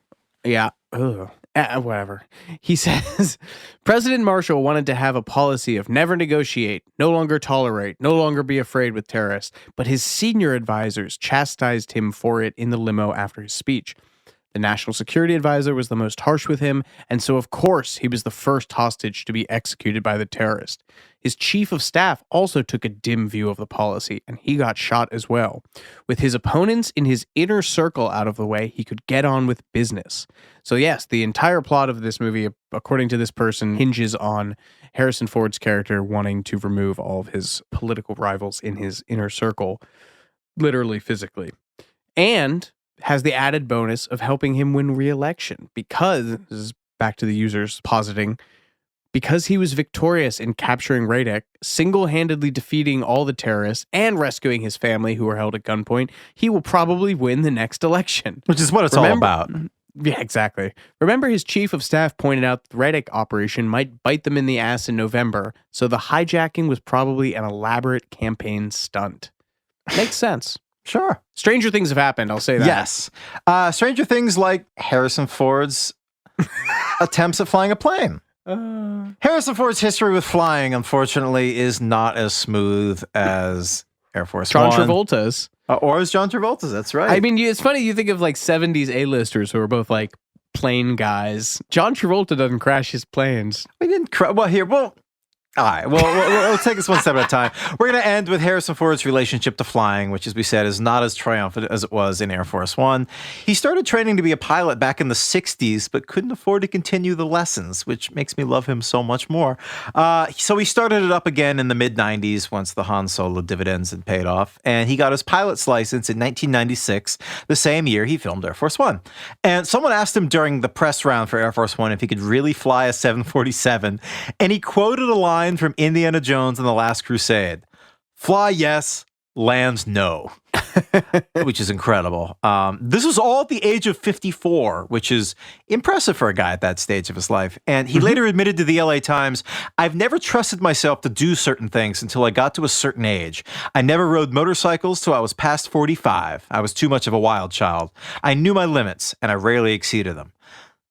Yeah. Whatever. He says, President Marshall wanted to have a policy of never negotiate, no longer tolerate, no longer be afraid with terrorists, but his senior advisors chastised him for it in the limo after his speech. The National Security Advisor was the most harsh with him, and so of course he was the first hostage to be executed by the terrorist. His chief of staff also took a dim view of the policy, and he got shot as well. With his opponents in his inner circle out of the way, he could get on with business. So yes, the entire plot of this movie, according to this person, hinges on Harrison Ford's character wanting to remove all of his political rivals in his inner circle, literally, physically. and has the added bonus of helping him win re-election because, this is back to the users positing, because he was victorious in capturing Radek, single-handedly defeating all the terrorists and rescuing his family who were held at gunpoint, he will probably win the next election. Which is what it's all about. Yeah, exactly. Remember, his chief of staff pointed out the Radek operation might bite them in the ass in November, so the hijacking was probably an elaborate campaign stunt. Makes sense. Sure. Stranger things have happened, I'll say that. Yes. Stranger things like Harrison Ford's attempts at flying a plane. Harrison Ford's history with flying, unfortunately, is not as smooth as Air Force One. John Travolta's. Or as John Travolta's, that's right. I mean, it's funny, you think of like 70s A-listers who are both like plane guys. John Travolta doesn't crash his planes. We didn't all right, we'll take this one step at a time. We're going to end with Harrison Ford's relationship to flying, which, as we said, is not as triumphant as it was in Air Force One. He started training to be a pilot back in the 60s, but couldn't afford to continue the lessons, which makes me love him so much more. So he started it up again in the mid-90s once the Han Solo dividends had paid off, and he got his pilot's license in 1996, the same year he filmed Air Force One. And someone asked him during the press round for Air Force One if he could really fly a 747, and he quoted a line from Indiana Jones and the Last Crusade: "Fly yes, lands no," which is incredible. This was all at the age of 54, which is impressive for a guy at that stage of his life. And he later admitted to the LA Times, "I've never trusted myself to do certain things until I got to a certain age. I never rode motorcycles till I was past 45. I was too much of a wild child. I knew my limits, and I rarely exceeded them."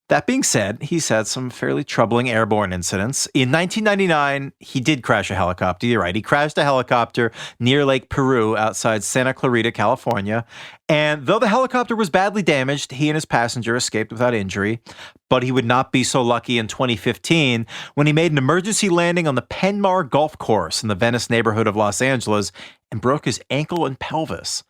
That being said, he's had some fairly troubling airborne incidents. In 1999, he did crash a helicopter. You're right. He crashed a helicopter near Lake Peru outside Santa Clarita, California. And though the helicopter was badly damaged, he and his passenger escaped without injury. But he would not be so lucky in 2015 when he made an emergency landing on the Penmar Golf Course in the Venice neighborhood of Los Angeles and broke his ankle and pelvis.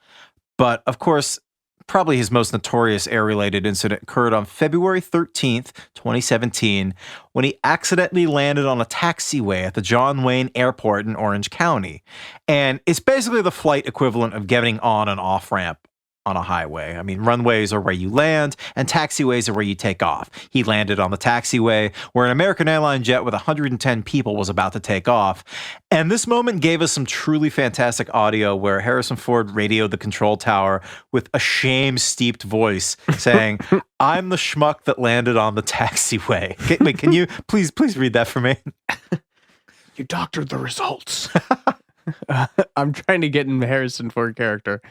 But, of course, probably his most notorious air-related incident occurred on February 13th, 2017, when he accidentally landed on a taxiway at the John Wayne Airport in Orange County. And it's basically the flight equivalent of getting on an off-ramp on a highway. I mean, runways are where you land, and taxiways are where you take off. He landed on the taxiway, where an American airline jet with 110 people was about to take off. And this moment gave us some truly fantastic audio where Harrison Ford radioed the control tower with a shame-steeped voice saying, "I'm the schmuck that landed on the taxiway." Wait, can you please read that for me? You doctored the results. I'm trying to get in the Harrison Ford character.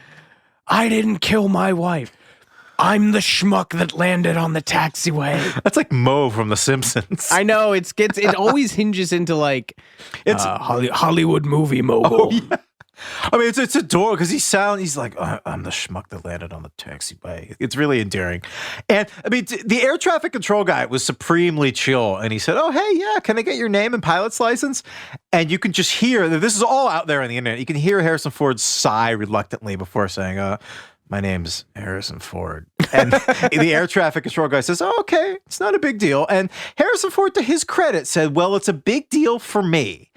"I didn't kill my wife. I'm the schmuck that landed on the taxiway." That's like Moe from The Simpsons. I know, it always hinges into like It's Hollywood movie mogul. Oh, yeah. I mean, it's adorable because he's like, "I'm the schmuck that landed on the taxiway." It's really endearing. And I mean, the air traffic control guy was supremely chill. And he said, "Oh, hey, yeah, can I get your name and pilot's license?" And you can just hear, this is all out there on the internet. You can hear Harrison Ford sigh reluctantly before saying, "My name's Harrison Ford." And the air traffic control guy says, "Oh, okay, it's not a big deal." And Harrison Ford, to his credit, said, "Well, it's a big deal for me."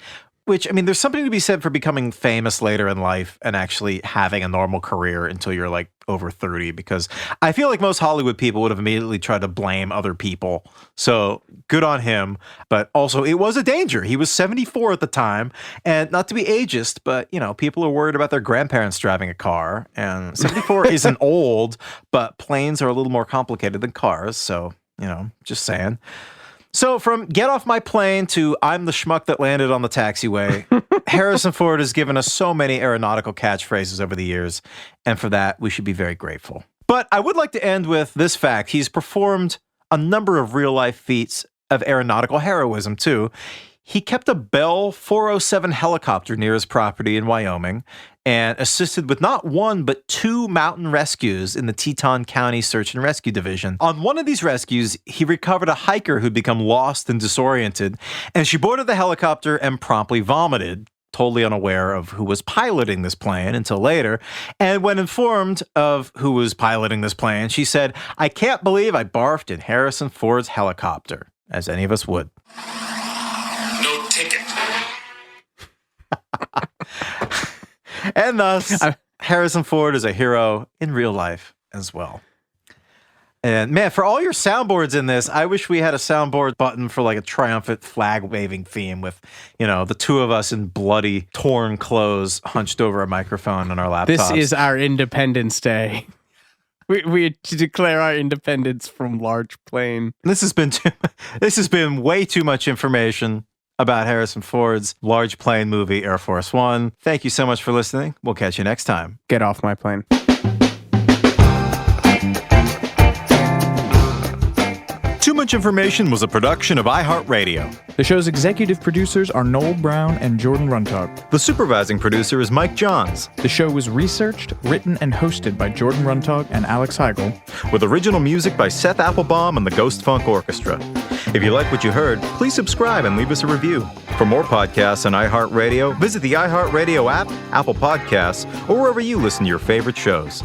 Which, I mean, there's something to be said for becoming famous later in life and actually having a normal career until you're like over 30, because I feel like most Hollywood people would have immediately tried to blame other people. So good on him. But also, it was a danger. He was 74 at the time. And not to be ageist, but, you know, people are worried about their grandparents driving a car. And 74 isn't old, but planes are a little more complicated than cars. So, you know, just saying. So from "get off my plane" to "I'm the schmuck that landed on the taxiway," Harrison Ford has given us so many aeronautical catchphrases over the years, and for that, we should be very grateful. But I would like to end with this fact. He's performed a number of real-life feats of aeronautical heroism, too. He kept a Bell 407 helicopter near his property in Wyoming and assisted with not one, but 2 mountain rescues in the Teton County Search and Rescue Division. On one of these rescues, he recovered a hiker who'd become lost and disoriented, and she boarded the helicopter and promptly vomited, totally unaware of who was piloting this plane until later. And when informed of who was piloting this plane, she said, "I can't believe I barfed in Harrison Ford's helicopter," as any of us would. No ticket. And thus, Harrison Ford is a hero in real life as well. And man, for all your soundboards in this, I wish we had a soundboard button for like a triumphant flag waving theme with, the two of us in bloody, torn clothes hunched over a microphone on our laptops. This is our Independence Day. We declare our independence from large plane. This has been way too much information about Harrison Ford's large plane movie, Air Force One. Thank you so much for listening. We'll catch you next time. Get off my plane. Too Much Information was a production of iHeartRadio. The show's executive producers are Noel Brown and Jordan Runtagh. The supervising producer is Mike Johns. The show was researched, written, and hosted by Jordan Runtagh and Alex Heigl, with original music by Seth Applebaum and the Ghost Funk Orchestra. If you like what you heard, please subscribe and leave us a review. For more podcasts on iHeartRadio, visit the iHeartRadio app, Apple Podcasts, or wherever you listen to your favorite shows.